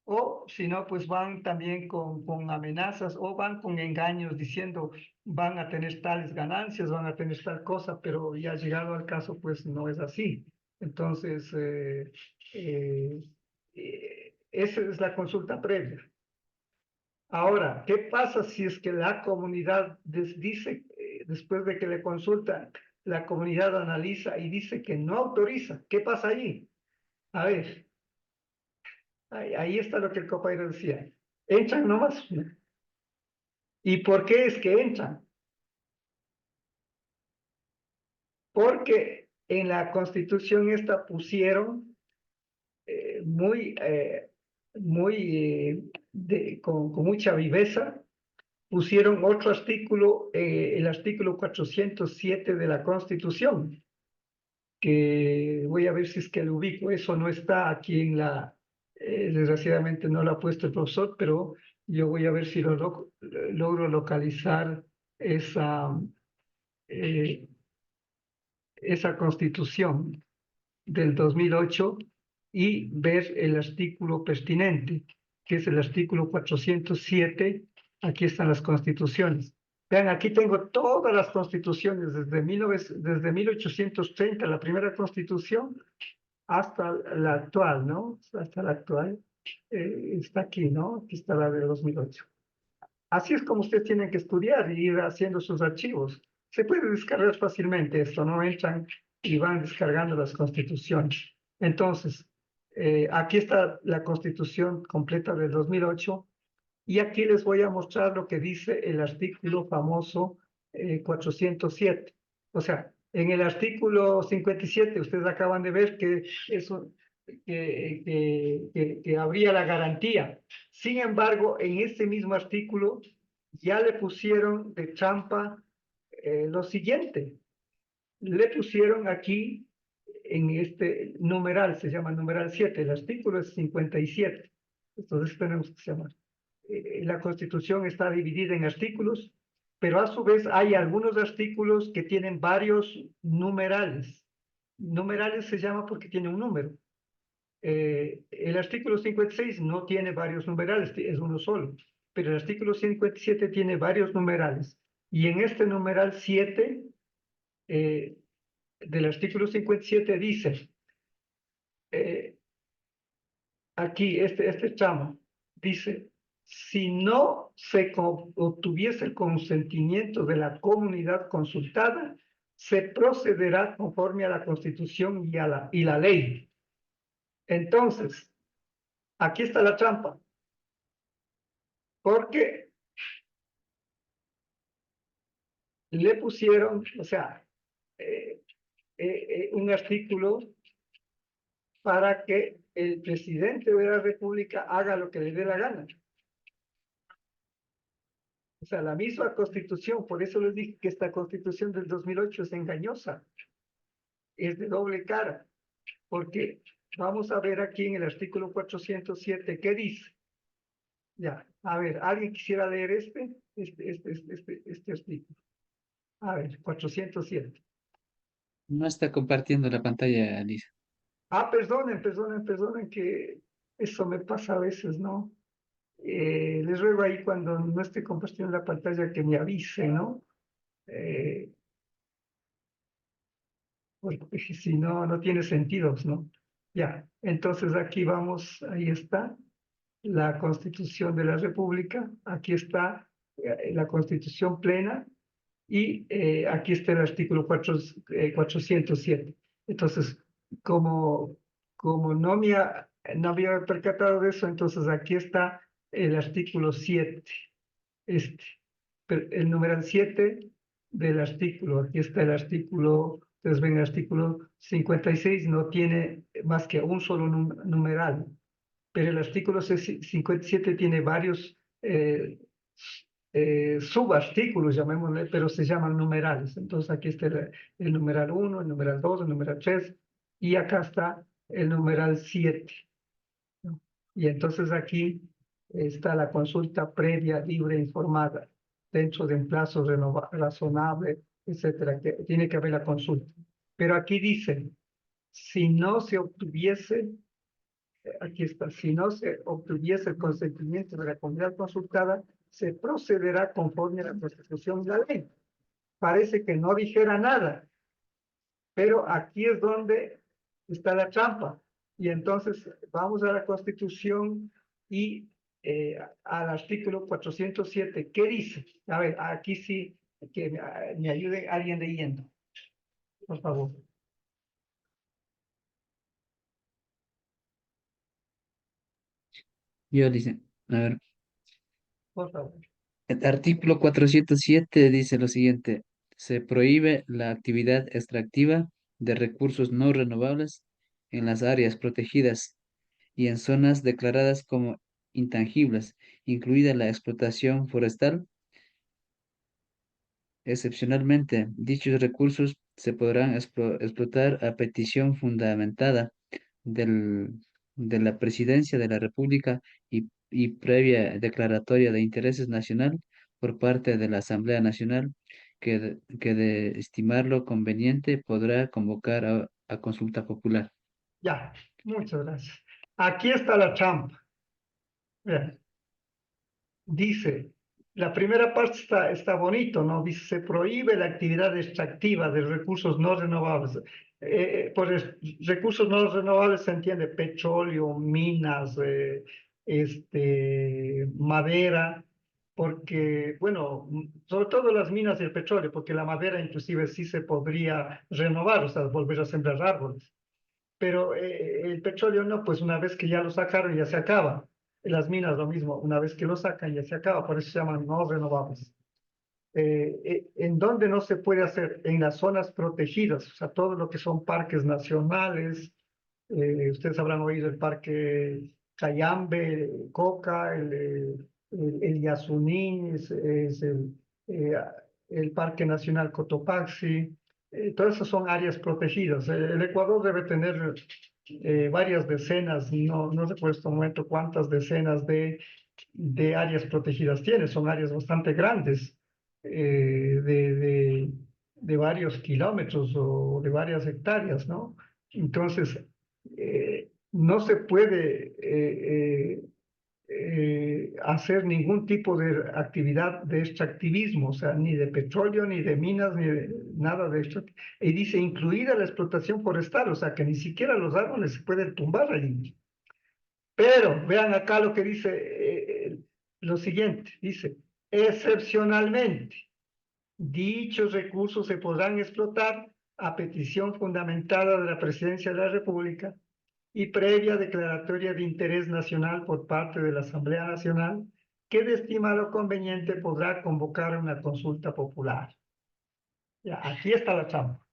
O si no, pues van también con amenazas o van con engaños diciendo van a tener tales ganancias, van a tener tal cosa, pero ya llegado al caso, pues no es así. Entonces, esa es la consulta previa. Ahora, ¿qué pasa si es que la comunidad dice, después de que le consultan, la comunidad analiza y dice que no autoriza? ¿Qué pasa ahí? A ver, ahí está lo que el compañero decía. Entran nomás. ¿Y por qué es que entran? Porque en la Constitución esta pusieron con mucha viveza, pusieron otro artículo, el artículo 407 de la Constitución, que voy a ver si es que lo ubico. Eso no está aquí desgraciadamente no lo ha puesto el profesor, pero yo voy a ver si logro localizar eh, esa Constitución del 2008 y ver el artículo pertinente, que es el artículo 407. Aquí están las constituciones. Vean, aquí tengo todas las constituciones desde 1830, la primera constitución, hasta la actual, ¿no? Hasta la actual. Está aquí, ¿no? Aquí está la de 2008. Así es como ustedes tienen que estudiar y ir haciendo sus archivos. Se puede descargar fácilmente esto, ¿no? Entran y van descargando las constituciones. Entonces, aquí está la constitución completa del 2008 y aquí les voy a mostrar lo que dice el artículo famoso 407. O sea, en el artículo 57, ustedes acaban de ver que eso que habría la garantía. Sin embargo, en este mismo artículo ya le pusieron de trampa lo siguiente. Le pusieron aquí, en este numeral, se llama numeral 7, el artículo es 57. Entonces tenemos que llamar. La Constitución está dividida en artículos, pero a su vez hay algunos artículos que tienen varios numerales. Numerales se llama porque tiene un número. El artículo 56 no tiene varios numerales, es uno solo, pero el artículo 57 tiene varios numerales. Y en este numeral 7 del artículo 57 dice, aquí, este tramo, dice, si no se obtuviese el consentimiento de la comunidad consultada, se procederá conforme a la Constitución y la ley. Entonces, aquí está la trampa. Porque le pusieron, o sea, un artículo para que el presidente de la República haga lo que le dé la gana. O sea, la misma Constitución, por eso les dije que esta Constitución del 2008 es engañosa, es de doble cara, porque vamos a ver aquí en el artículo 407 qué dice. Ya, a ver, ¿alguien quisiera leer este artículo? A ver, 407. No está compartiendo la pantalla, Lisa. Perdonen, que eso me pasa a veces, ¿no? Les ruego ahí cuando no esté compartiendo la pantalla que me avise, ¿no? Porque si no, no tiene sentido, ¿no? Ya, entonces aquí vamos, ahí está la Constitución de la República, aquí está la Constitución plena y aquí está el artículo 407. Entonces, como no había percatado de eso, entonces aquí está el artículo 7, este. el numeral 7 del artículo. Aquí está el artículo, ustedes ven el artículo 56, no tiene más que un solo numeral, pero el artículo 57 tiene varios subartículos, llamémosle, pero se llaman numerales. Entonces aquí está el numeral 1, el numeral 2, el numeral 3, y acá está el numeral 7. ¿No? Y entonces aquí está la consulta previa, libre, informada, dentro de un plazo razonable, etcétera, que tiene que haber la consulta. Pero aquí dice, si no se obtuviese, aquí está, si no se obtuviese el consentimiento de la comunidad consultada, se procederá conforme a la Constitución y la ley. Parece que no dijera nada, pero aquí es donde está la trampa. Y entonces vamos a la Constitución y al artículo 407. ¿Qué dice? A ver, aquí sí, que me ayude alguien leyendo, por favor. Yo dice, a ver, Por favor. el artículo 407 dice lo siguiente: se prohíbe la actividad extractiva de recursos no renovables en las áreas protegidas y en zonas declaradas como intangibles, incluida la explotación forestal. Excepcionalmente, dichos recursos se podrán explotar a petición fundamentada del, de la Presidencia de la República y previa declaratoria de intereses nacional por parte de la Asamblea Nacional, que de estimarlo conveniente podrá convocar a consulta popular. Ya, muchas gracias. Aquí está la trampa. Vean. Dice, la primera parte está bonito, ¿no? Dice, se prohíbe la actividad extractiva de recursos no renovables. Recursos no renovables se entiende petróleo, minas, madera, porque, bueno, sobre todo las minas y el petróleo, porque la madera inclusive sí se podría renovar, o sea, volver a sembrar árboles. Pero el petróleo no, pues una vez que ya lo sacaron ya se acaba. Las minas lo mismo, una vez que lo sacan ya se acaba, por eso se llaman no renovables. ¿En dónde no se puede hacer? En las zonas protegidas, o sea, todo lo que son parques nacionales. Ustedes habrán oído el parque Cayambe, Coca, el Yasuní, eh, el Parque Nacional Cotopaxi. Todas esas son áreas protegidas. El Ecuador debe tener varias decenas, no recuerdo en este momento cuántas decenas de áreas protegidas tiene. Son áreas bastante grandes, de varios kilómetros o de varias hectáreas, ¿no? Entonces, no se puede hacer ningún tipo de actividad de extractivismo, o sea, ni de petróleo, ni de minas, ni de nada de esto. Y dice, incluida la explotación forestal, o sea, que ni siquiera los árboles se pueden tumbar allí. Pero vean acá lo que dice, lo siguiente, dice, excepcionalmente, dichos recursos se podrán explotar a petición fundamentada de la Presidencia de la República y previa declaratoria de interés nacional por parte de la Asamblea Nacional, que de estimar conveniente podrá convocar una consulta popular. Ya, aquí está la trampa.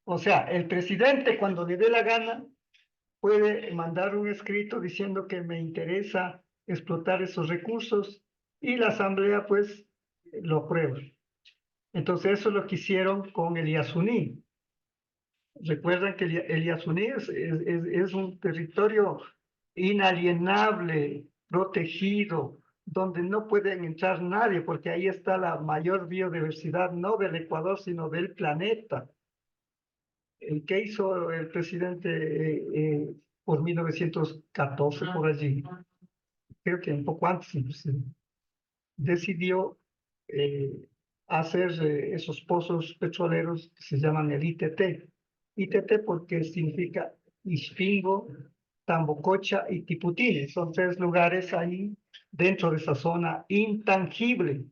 O sea, el presidente cuando le dé la gana puede mandar un escrito diciendo que me interesa explotar esos recursos y la Asamblea pues lo aprueba. Entonces eso es lo que hicieron con el Yasuní. Recuerdan que el Yasuní es un territorio inalienable, protegido, donde no pueden entrar nadie, porque ahí está la mayor biodiversidad, no del Ecuador, sino del planeta. El que hizo el presidente por 1914, por allí, creo que un poco antes inclusive, decidió eh, hacer esos pozos petroleros que se llaman el ITT. ITT porque significa Ispingo, Tambococha y Tiputini. Son tres lugares ahí dentro de esa zona intangible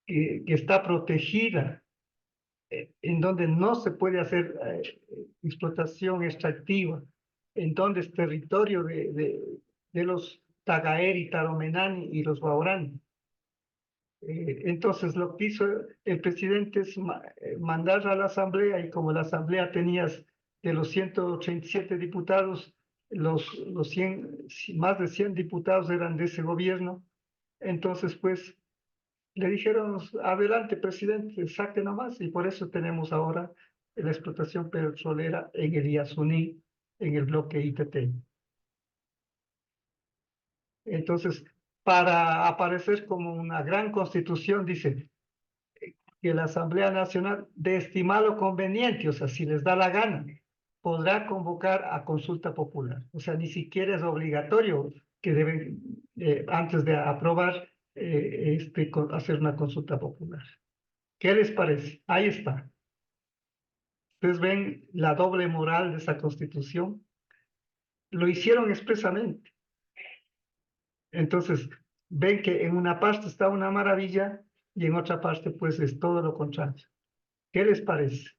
que está protegida, en donde no se puede hacer explotación extractiva, en donde es territorio de los Tagaeri, Taromenani y los Waorani. Entonces, lo que hizo el presidente es mandar a la asamblea, y como la asamblea tenía de los 187 diputados, los 100, más de 100 diputados eran de ese gobierno. Entonces, pues, le dijeron, adelante, presidente, saque nomás, y por eso tenemos ahora la explotación petrolera en el Yasuní, en el bloque ITT. Entonces, para aparecer como una gran constitución, dice que la Asamblea Nacional, de estimado conveniente, o sea, si les da la gana, podrá convocar a consulta popular. O sea, ni siquiera es obligatorio que deben, antes de aprobar, hacer una consulta popular. ¿Qué les parece? Ahí está. Ustedes ven la doble moral de esa constitución. Lo hicieron expresamente. Entonces, ven que en una parte está una maravilla y en otra parte, pues, es todo lo contrario. ¿Qué les parece?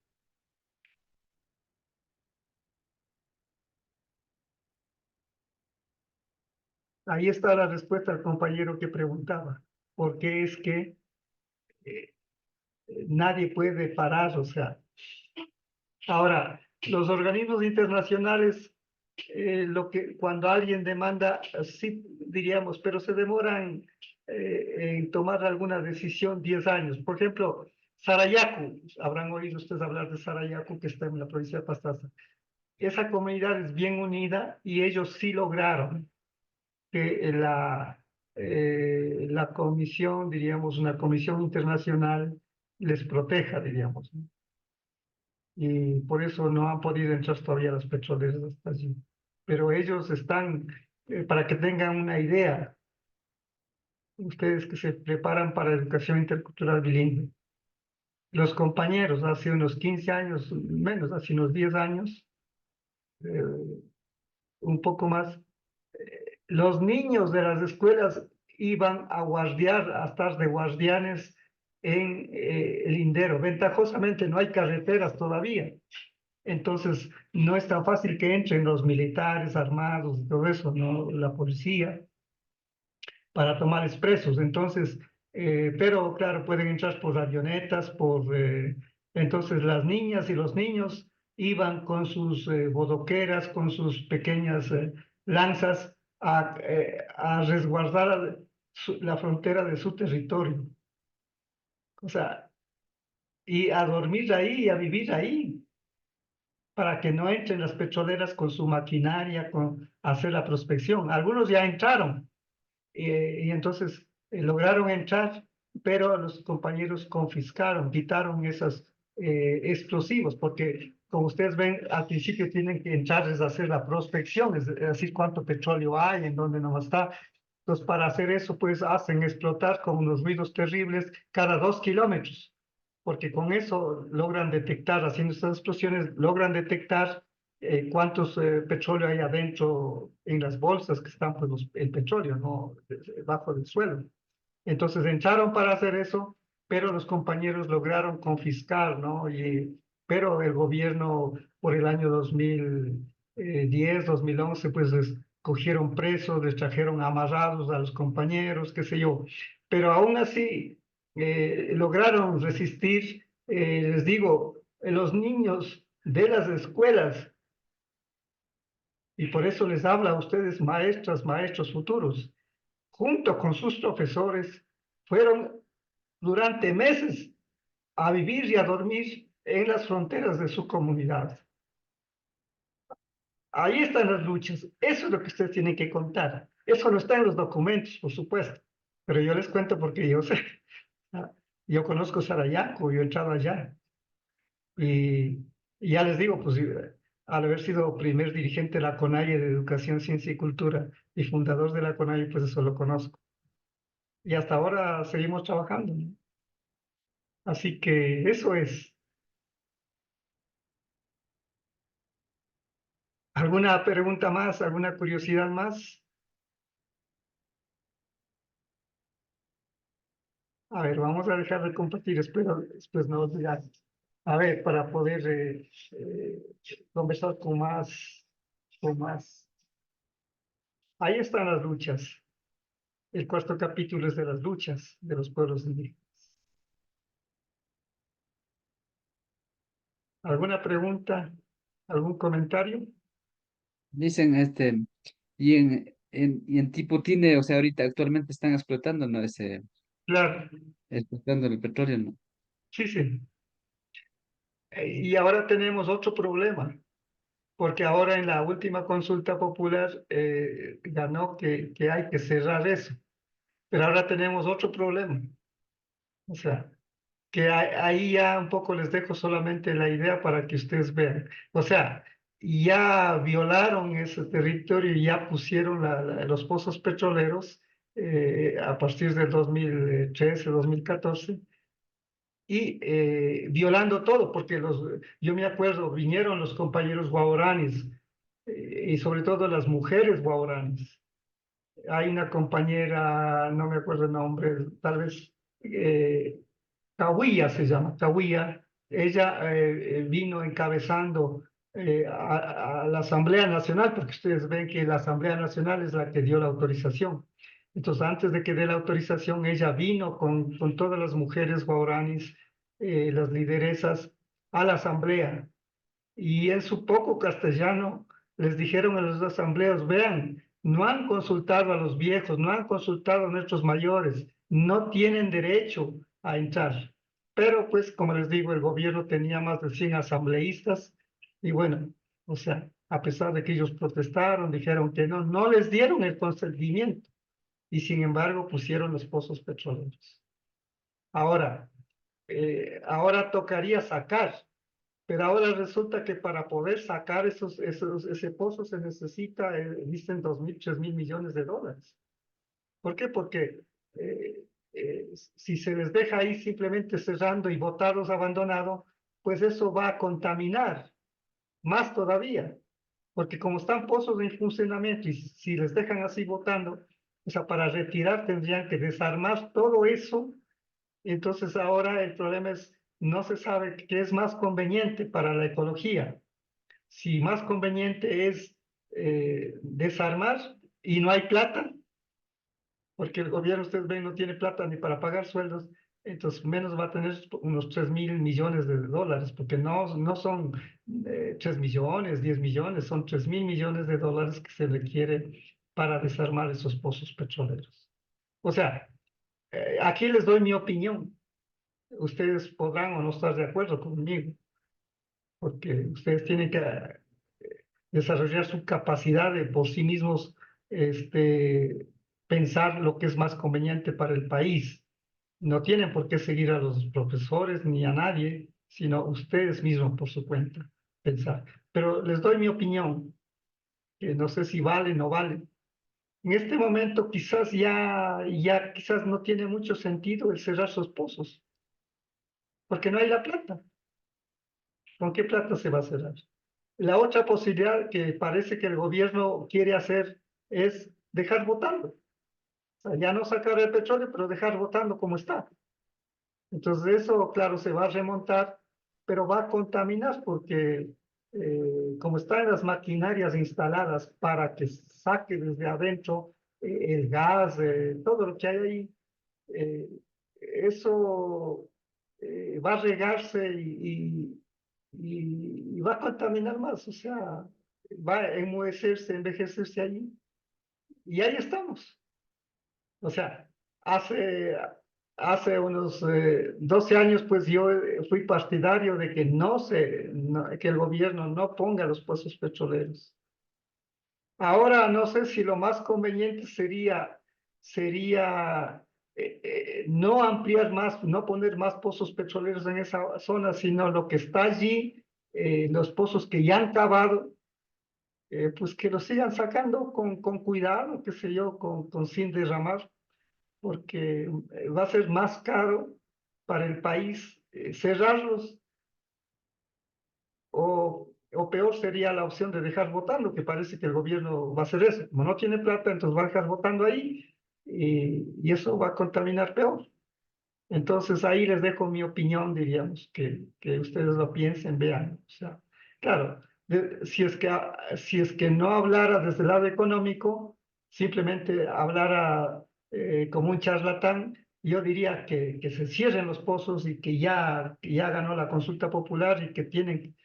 Ahí está la respuesta al compañero que preguntaba. ¿Por qué es que eh, nadie puede parar? O sea, ahora, los organismos internacionales, cuando alguien demanda, sí diríamos, pero se demoran en tomar alguna decisión 10 años. Por ejemplo, Sarayaku, habrán oído ustedes hablar de Sarayaku, que está en la provincia de Pastaza. Esa comunidad es bien unida y ellos sí lograron que la comisión, diríamos, una comisión internacional les proteja, diríamos, ¿no? Y por eso no han podido entrar todavía las petroleras hasta allí. Pero ellos están, para que tengan una idea, ustedes que se preparan para educación intercultural bilingüe, los compañeros hace unos 15 años, menos, hace unos 10 años, eh, un poco más, los niños de las escuelas iban a guardiar, a estar de guardianes en el lindero. Ventajosamente no hay carreteras todavía. Entonces, no es tan fácil que entren los militares armados y todo eso, ¿no? La policía, para tomar expresos. Entonces, pero claro, pueden entrar por avionetas, entonces las niñas y los niños iban con sus bodoqueras, con sus pequeñas lanzas a resguardar la frontera de su territorio. O sea, y a dormir ahí y a vivir ahí, para que no entren las petroleras con su maquinaria, con hacer la prospección. Algunos ya entraron, y entonces lograron entrar, pero los compañeros confiscaron, quitaron esos explosivos, porque como ustedes ven, al principio tienen que entrarles a hacer la prospección, es decir, cuánto petróleo hay, en dónde no está. Entonces, para hacer eso, pues hacen explotar con unos ruidos terribles cada 2 kilómetros, porque con eso logran detectar, haciendo estas explosiones, logran detectar cuántos petróleo hay adentro en las bolsas que están, pues, el petróleo, ¿no? Bajo del suelo. Entonces entraron para hacer eso, pero los compañeros lograron confiscar, ¿no? Pero el gobierno, por el año 2010, 2011, pues les cogieron presos, les trajeron amarrados a los compañeros, qué sé yo. Pero aún así lograron resistir, les digo, los niños de las escuelas, y por eso les habla a ustedes, maestras, maestros futuros, junto con sus profesores, fueron durante meses a vivir y a dormir en las fronteras de su comunidad. Ahí están las luchas. Eso es lo que ustedes tienen que contar. Eso no está en los documentos, por supuesto, pero yo les cuento porque yo sé. Yo conozco Sarayaco, yo he entrado allá. Y ya les digo, pues al haber sido primer dirigente de la CONAIE de Educación, Ciencia y Cultura y fundador de la CONAIE, pues eso lo conozco. Y hasta ahora seguimos trabajando, ¿no? Así que eso es. ¿Alguna pregunta más? ¿Alguna curiosidad más? A ver, vamos a dejar de compartir, espero después no olvidar. A ver, para poder conversar con más. Ahí están las luchas. El cuarto capítulo es de las luchas de los pueblos indígenas. ¿Alguna pregunta? ¿Algún comentario? Dicen, y en Tiputine, o sea, ahorita actualmente están explotando, ¿no? Claro, Explotando el petróleo, ¿no? sí, sí. Y ahora tenemos otro problema, porque ahora en la última consulta popular ganó que hay que cerrar eso. Pero ahora tenemos otro problema. O sea, que ahí ya un poco les dejo solamente la idea para que ustedes vean. O sea, ya violaron ese territorio y ya pusieron los pozos petroleros a partir del 2013, 2014 y violando todo, porque yo me acuerdo, vinieron los compañeros guaraníes y sobre todo las mujeres guaraníes. Hay una compañera, no me acuerdo el nombre, tal vez Cahuilla se llama, Cahuilla. Ella vino encabezando a la Asamblea Nacional, porque ustedes ven que la Asamblea Nacional es la que dio la autorización. Entonces, antes de que dé la autorización, ella vino con todas las mujeres guaraníes, las lideresas, a la Asamblea. Y en su poco castellano les dijeron a los asambleos, vean, no han consultado a los viejos, no han consultado a nuestros mayores, no tienen derecho a entrar. Pero pues, como les digo, el gobierno tenía más de 100 asambleístas y bueno, o sea, a pesar de que ellos protestaron, dijeron que no, no les dieron el consentimiento y sin embargo pusieron los pozos petroleros. Ahora, ahora tocaría sacar, pero ahora resulta que para poder sacar ese pozo se necesita, dicen 2.000, 3.000 millones de dólares. ¿Por qué? Porque eh, si se les deja ahí simplemente cerrando y botarlos abandonado, pues eso va a contaminar más todavía. Porque como están pozos en funcionamiento y si les dejan así botando, o sea, para retirar tendrían que desarmar todo eso. Entonces ahora el problema es, no se sabe qué es más conveniente para la ecología. Si más conveniente es desarmar y no hay plata, porque el gobierno, ustedes ven, no tiene plata ni para pagar sueldos, entonces menos va a tener unos 3.000 millones de dólares, porque no son 3 millones, 10 millones, son 3.000 millones de dólares que se requiere para desarmar esos pozos petroleros. O sea, aquí les doy mi opinión. Ustedes podrán o no estar de acuerdo conmigo, porque ustedes tienen que desarrollar su capacidad de por sí mismos pensar lo que es más conveniente para el país. No tienen por qué seguir a los profesores ni a nadie, sino ustedes mismos por su cuenta pensar. Pero les doy mi opinión, que no sé si vale o no vale. En este momento quizás ya quizás no tiene mucho sentido el cerrar sus pozos, porque no hay la plata. ¿Con qué plata se va a cerrar? La otra posibilidad que parece que el gobierno quiere hacer es dejar votando. O sea, ya no sacar el petróleo, pero dejar votando como está. Entonces eso, claro, se va a remontar, pero va a contaminar porque como están las maquinarias instaladas para que saque desde adentro el gas, todo lo que hay ahí, eh, eso va a regarse y va a contaminar más, o sea, va a enmohecerse, envejecerse allí. Y ahí estamos. O sea, hace, hace unos 12 años, pues yo fui partidario de que que el gobierno no ponga los pozos petroleros. Ahora no sé si lo más conveniente sería no ampliar más, no poner más pozos petroleros en esa zona, sino lo que está allí, los pozos que ya han cavado, pues que los sigan sacando con cuidado, qué sé yo, sin derramar, porque va a ser más caro para el país cerrarlos o peor sería la opción de dejar votando, que parece que el gobierno va a hacer eso. Como no tiene plata, entonces va a dejar votando ahí y eso va a contaminar peor. Entonces ahí les dejo mi opinión, diríamos, que ustedes lo piensen, vean. O sea, claro, si es que no hablara desde el lado económico, simplemente hablara como un charlatán. Yo diría que se cierren los pozos y que ya ganó la consulta popular y que tienen,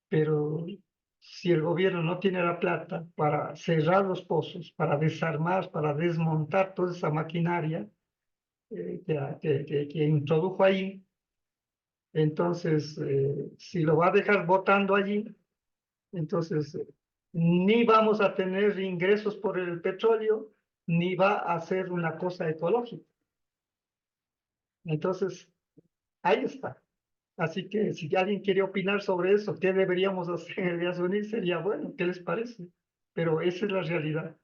pero si el gobierno no tiene la plata para cerrar los pozos, para desarmar, para desmontar toda esa maquinaria que introdujo allí, entonces si lo va a dejar botando allí, entonces ni vamos a tener ingresos por el petróleo, ni va a ser una cosa ecológica. Entonces, ahí está. Así que si alguien quiere opinar sobre eso, ¿qué deberíamos hacer en el unir? Sería bueno, ¿qué les parece? Pero esa es la realidad.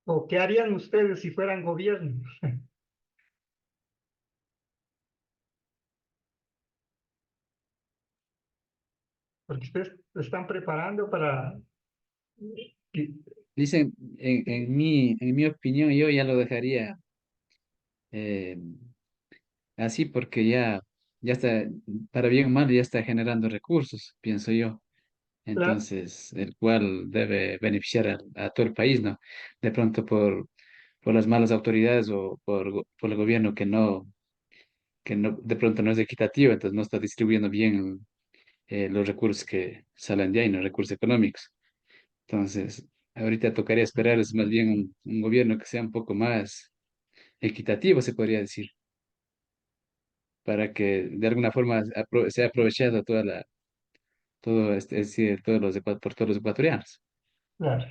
¿O qué harían ustedes si fueran gobierno? Porque ustedes se están preparando para... Dicen, en mi opinión, yo ya lo dejaría eh, así porque ya está, para bien o mal, ya está generando recursos, pienso yo. Claro, Entonces, el cual debe beneficiar a todo el país, ¿no? De pronto por las malas autoridades o por el gobierno que no, de pronto no es equitativo, entonces no está distribuyendo bien los recursos que salen de ahí, los recursos económicos. Entonces, ahorita tocaría esperar es más bien un gobierno que sea un poco más equitativo, se podría decir, para que de alguna forma sea aprovechado es decir, por todos los ecuatorianos. claro.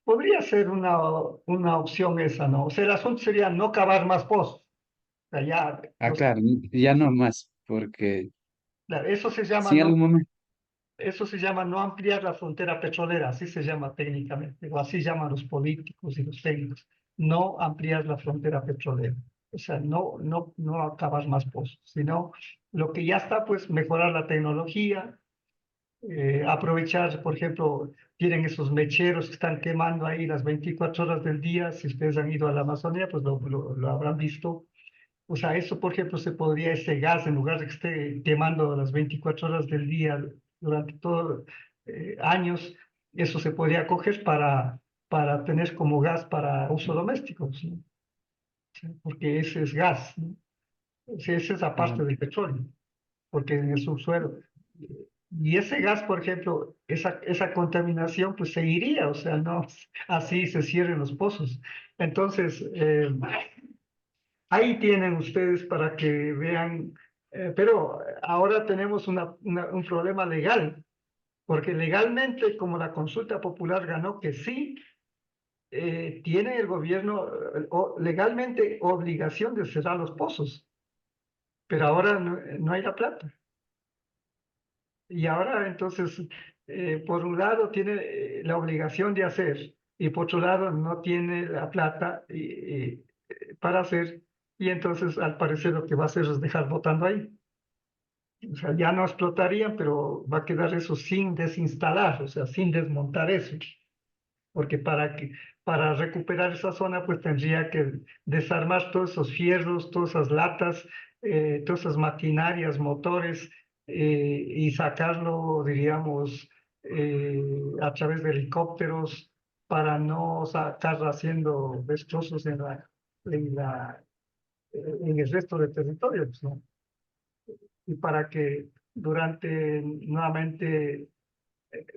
Podría ser una opción esa, ¿no? O sea, el asunto sería no cavar más pozos. O sea, ya, Ah, claro, ya no más, porque claro, si en algún momento, eso se llama no ampliar la frontera petrolera, así se llama técnicamente, o así llaman los políticos y los técnicos, no ampliar la frontera petrolera. O sea, no acabar más pozos, sino lo que ya está, pues mejorar la tecnología, aprovechar, por ejemplo, tienen esos mecheros que están quemando ahí las 24 horas del día. Si ustedes han ido a la Amazonía, pues lo habrán visto. O sea, eso, por ejemplo, ese gas, en lugar de que esté quemando las 24 horas del día durante todos años, eso se podría coger para tener como gas para uso doméstico, ¿sí? Sí, porque ese es gas, ¿no? O sea, esa es ah, aparte del petróleo, porque en el subsuelo. Y ese gas, por ejemplo, esa contaminación, pues seguiría, o sea, no, así se cierren los pozos. Entonces, ahí tienen ustedes para que vean, pero ahora tenemos un problema legal, porque legalmente, como la consulta popular ganó que sí, tiene el gobierno legalmente obligación de cerrar los pozos, pero ahora no hay la plata. Y ahora entonces, por un lado tiene la obligación de hacer y por otro lado no tiene la plata para hacer, y entonces al parecer lo que va a hacer es dejar votando ahí. O sea, ya no explotarían, pero va a quedar eso sin desinstalar, o sea, sin desmontar eso, porque para recuperar esa zona pues tendría que desarmar todos esos fierros, todas esas latas, todas esas maquinarias, motores, y sacarlo, diríamos, a través de helicópteros para no sacar haciendo destrozos en la, en el resto de territorios, ¿no? Y para que durante nuevamente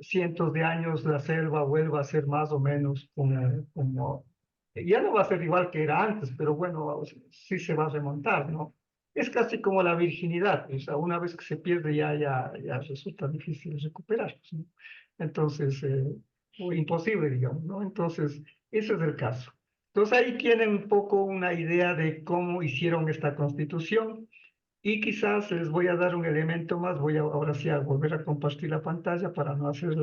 cientos de años la selva vuelva a ser más o menos como, ya no va a ser igual que era antes, pero bueno, sí se va a remontar, ¿no? Es casi como la virginidad, o sea, una vez que se pierde ya resulta difícil recuperar, pues, ¿no? Entonces, o imposible, digamos, ¿no? Entonces, ese es el caso. Entonces ahí tienen un poco una idea de cómo hicieron esta constitución. Y quizás les voy a dar un elemento más, voy ahora sí a volver a compartir la pantalla para no hacer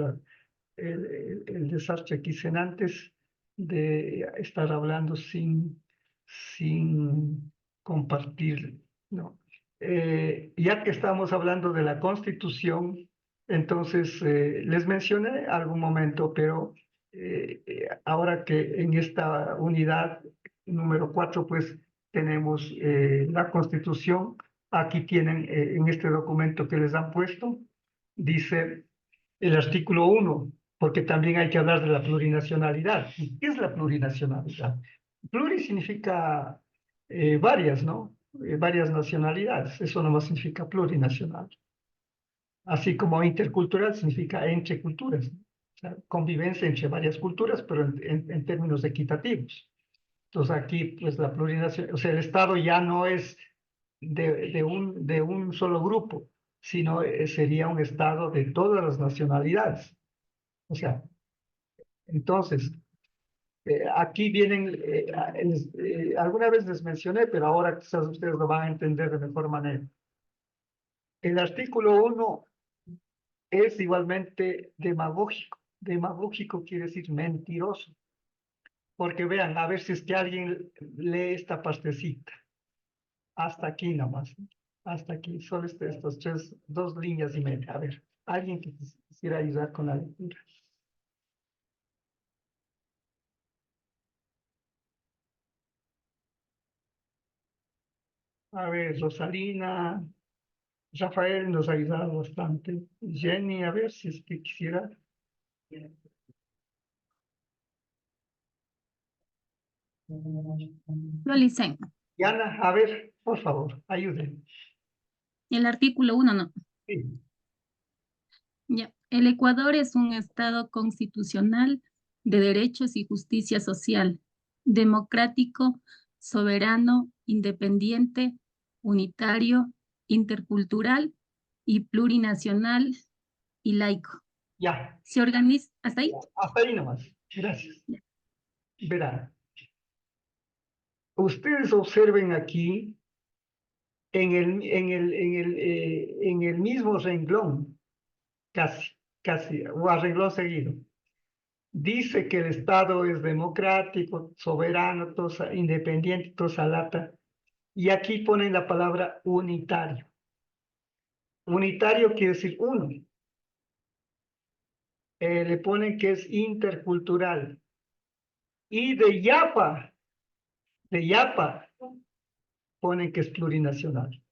el desastre que hice antes de estar hablando sin compartir, ¿no? Ya que estamos hablando de la Constitución, entonces les mencioné algún momento, pero ahora que en esta unidad número 4, pues tenemos la Constitución Aquí tienen, en este documento que les han puesto, dice el artículo 1, porque también hay que hablar de la plurinacionalidad. ¿Qué es la plurinacionalidad? Pluri significa varias, ¿no? Varias nacionalidades. Eso nomás significa plurinacional. Así como intercultural significa entre culturas, ¿no? O sea, convivencia entre varias culturas, pero en términos equitativos. Entonces aquí, pues la plurinacionalidad, o sea, el Estado ya no es de un solo grupo, sino sería un Estado de todas las nacionalidades. O sea, entonces, aquí vienen, alguna vez les mencioné, pero ahora quizás ustedes lo van a entender de mejor manera. El artículo 1 es igualmente demagógico. Demagógico quiere decir mentiroso. Porque vean, a ver si es que alguien lee esta partecita. Hasta aquí nomás. Hasta aquí, solo estos tres, 2 líneas y media. A ver, alguien que quisiera ayudar con la lectura. A ver, Rosalina, Rafael nos ha ayudado bastante. Jenny, a ver si es que quisiera. Lo licen. Diana, a ver, por favor, ayuden. El artículo 1 no. Sí. Ya. El Ecuador es un Estado constitucional de derechos y justicia social, democrático, soberano, independiente, unitario, intercultural y plurinacional y laico. Ya, Se organiza, ¿hasta ahí? hasta ahí nomás. Gracias. Verán, ustedes observen aquí en el mismo renglón, casi, o a renglón seguido. Dice que el Estado es democrático, soberano, independiente, toda lata. Y aquí ponen la palabra unitario. Unitario quiere decir uno. Le ponen que es intercultural. Y de Yapa, ponen que es plurinacional.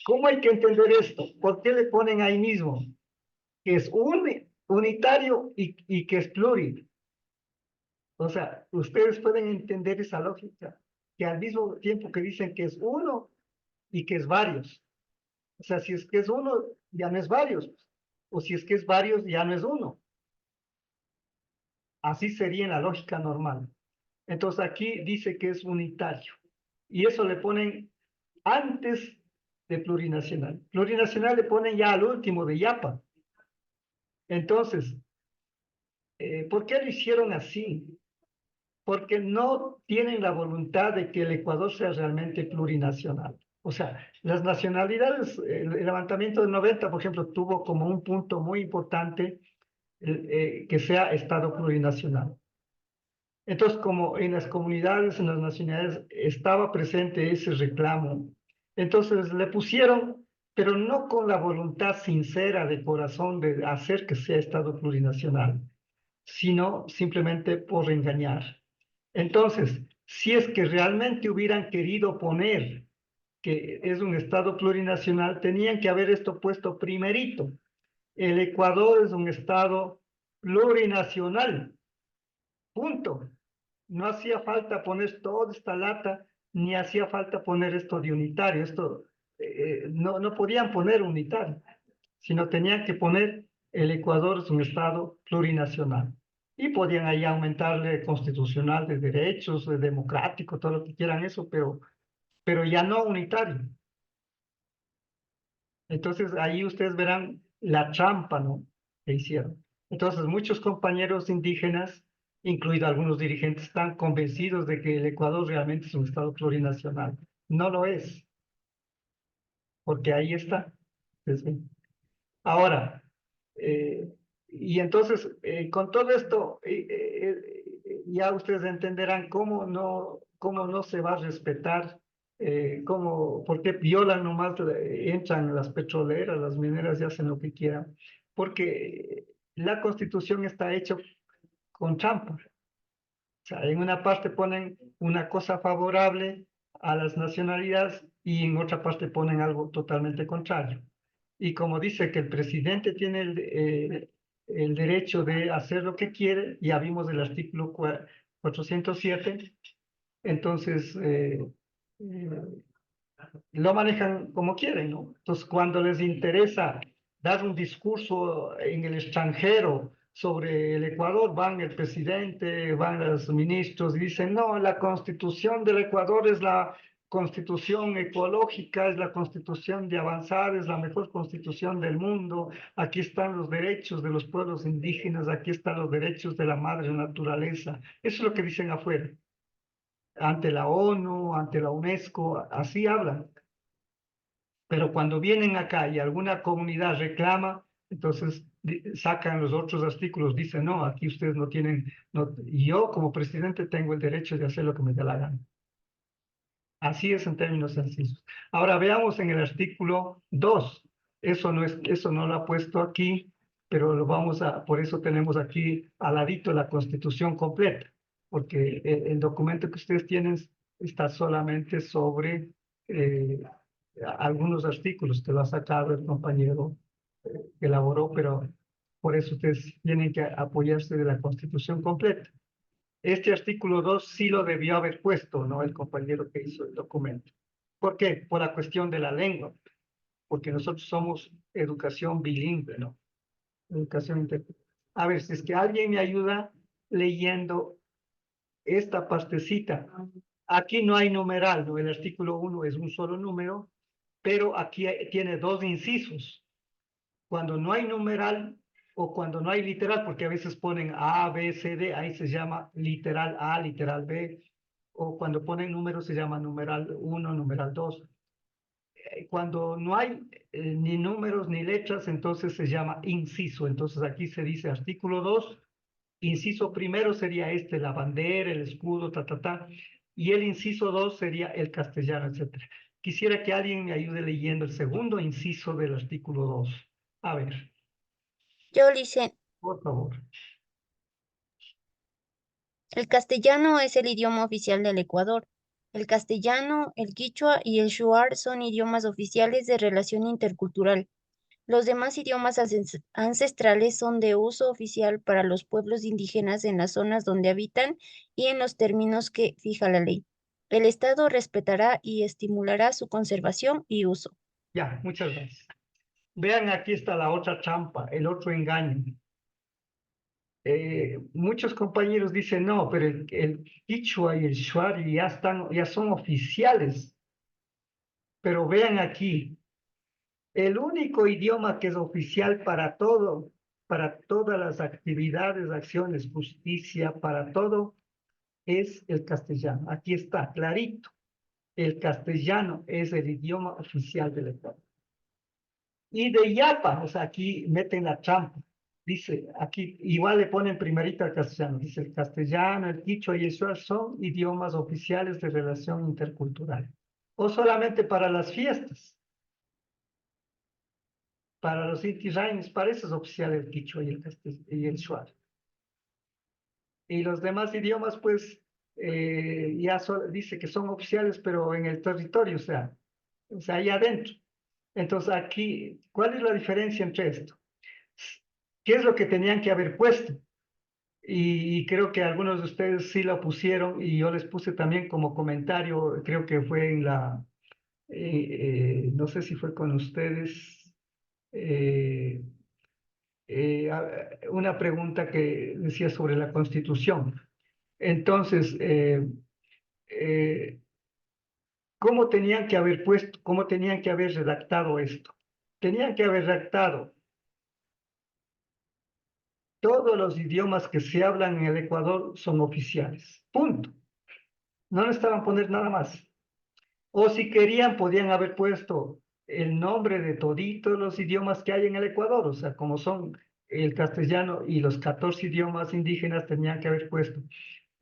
¿Cómo hay que entender esto? ¿Por qué le ponen ahí mismo? Que es unitario y que es pluri. O sea, ustedes pueden entender esa lógica, que al mismo tiempo que dicen que es uno y que es varios. O sea, si es que es uno, ya no es varios. O si es que es varios, ya no es uno. Así sería en la lógica normal. Entonces aquí dice que es unitario. Y eso le ponen antes de plurinacional. Plurinacional le ponen ya al último de Yapa. Entonces, ¿por qué lo hicieron así? Porque no tienen la voluntad de que el Ecuador sea realmente plurinacional. O sea, las nacionalidades, el levantamiento del 90, por ejemplo, tuvo como un punto muy importante que sea Estado plurinacional. Entonces, como en las comunidades, en las nacionalidades, estaba presente ese reclamo, entonces le pusieron, pero no con la voluntad sincera de corazón de hacer que sea Estado plurinacional, sino simplemente por engañar. Entonces, si es que realmente hubieran querido poner que es un Estado plurinacional, tenían que haber esto puesto primerito. El Ecuador es un Estado plurinacional. Punto. No hacía falta poner toda esta lata, ni hacía falta poner esto de unitario. Esto no podían poner unitario, sino tenían que poner el Ecuador es un Estado plurinacional. Y podían ahí aumentarle constitucional de derechos, de democrático, todo lo que quieran eso, pero ya no unitario. Entonces ahí ustedes verán la trampa, ¿no?, que hicieron. Entonces muchos compañeros indígenas, incluidos algunos dirigentes, están convencidos de que el Ecuador realmente es un Estado plurinacional. No lo es, porque ahí está. Ustedes ven. Ahora, y entonces, con todo esto, ya ustedes entenderán cómo no se va a respetar, por qué violan nomás, entran las petroleras, las mineras y hacen lo que quieran, porque la Constitución está hecha con trampa. O sea, en una parte ponen una cosa favorable a las nacionalidades y en otra parte ponen algo totalmente contrario. Y como dice que el presidente tiene el derecho de hacer lo que quiere, ya vimos el artículo 407, entonces lo manejan como quieren, ¿no? Entonces, cuando les interesa dar un discurso en el extranjero sobre el Ecuador, van el presidente, van los ministros y dicen, no, la constitución del Ecuador es la constitución ecológica, es la constitución de avanzar, es la mejor constitución del mundo, aquí están los derechos de los pueblos indígenas, aquí están los derechos de la madre naturaleza. Eso es lo que dicen afuera, ante la ONU, ante la UNESCO, así hablan. Pero cuando vienen acá y alguna comunidad reclama, entonces sacan los otros artículos, dicen, no, aquí ustedes no tienen, no, yo como presidente tengo el derecho de hacer lo que me dé la gana. Así es en términos sencillos. Ahora veamos en el artículo 2. Eso no lo ha puesto aquí, pero lo vamos a, por eso tenemos aquí al ladito la Constitución completa, porque el documento que ustedes tienen está solamente sobre algunos artículos que lo ha sacado el compañero que elaboró, pero por eso ustedes tienen que apoyarse de la Constitución completa. Este artículo 2 sí lo debió haber puesto, ¿no? El compañero que hizo el documento. ¿Por qué? Por la cuestión de la lengua, porque nosotros somos educación bilingüe, ¿no? Educación intercultural. A ver, si es que alguien me ayuda leyendo esta partecita. Aquí no hay numeral, ¿no? El artículo 1 es un solo número, pero aquí tiene dos incisos. Cuando no hay numeral o cuando no hay literal, porque a veces ponen A, B, C, D, ahí se llama literal A, literal B, o cuando ponen números se llama numeral 1, numeral 2. Cuando no hay ni números ni letras, entonces se llama inciso. Entonces aquí se dice artículo 2, inciso primero sería este, la bandera, el escudo, y el inciso 2 sería el castellano, etc. Quisiera que alguien me ayude leyendo el segundo inciso del artículo 2. A ver, Yo le hice, por favor. el castellano es el idioma oficial del Ecuador. El castellano, el quichua y el shuar son idiomas oficiales de relación intercultural. Los demás idiomas ancestrales son de uso oficial para los pueblos indígenas en las zonas donde habitan y en los términos que fija la ley. El Estado respetará y estimulará su conservación y uso. Ya, muchas gracias. Vean, aquí está la otra trampa, el otro engaño. Muchos compañeros dicen, no, pero el quichua y el shuar ya son oficiales. Pero vean aquí, el único idioma que es oficial para todo, para todas las actividades, acciones, justicia, para todo, es el castellano. Aquí está, clarito. El castellano es el idioma oficial del Ecuador. Y de Yapa, o sea, aquí meten la trampa. Dice, aquí igual le ponen primerito al castellano. Dice, el castellano, el quichua y el shuar son idiomas oficiales de relación intercultural. O solamente para las fiestas. Para los Inti Raymis, para eso es oficial el quichua y el shuar. Y los demás idiomas, pues, dice que son oficiales, pero en el territorio, o sea ahí adentro. Entonces, aquí, ¿cuál es la diferencia entre esto? ¿Qué es lo que tenían que haber puesto? Y creo que algunos de ustedes sí lo pusieron y yo les puse también como comentario, creo que fue en la, no sé si fue con ustedes, una pregunta que decía sobre la Constitución. Entonces, ¿cómo tenían que haber puesto, cómo tenían que haber redactado esto? Tenían que haber redactado todos los idiomas que se hablan en el Ecuador son oficiales. Punto. No necesitaban poner nada más. O si querían, podían haber puesto el nombre de toditos los idiomas que hay en el Ecuador. O sea, como son el castellano y los 14 idiomas indígenas, tenían que haber puesto.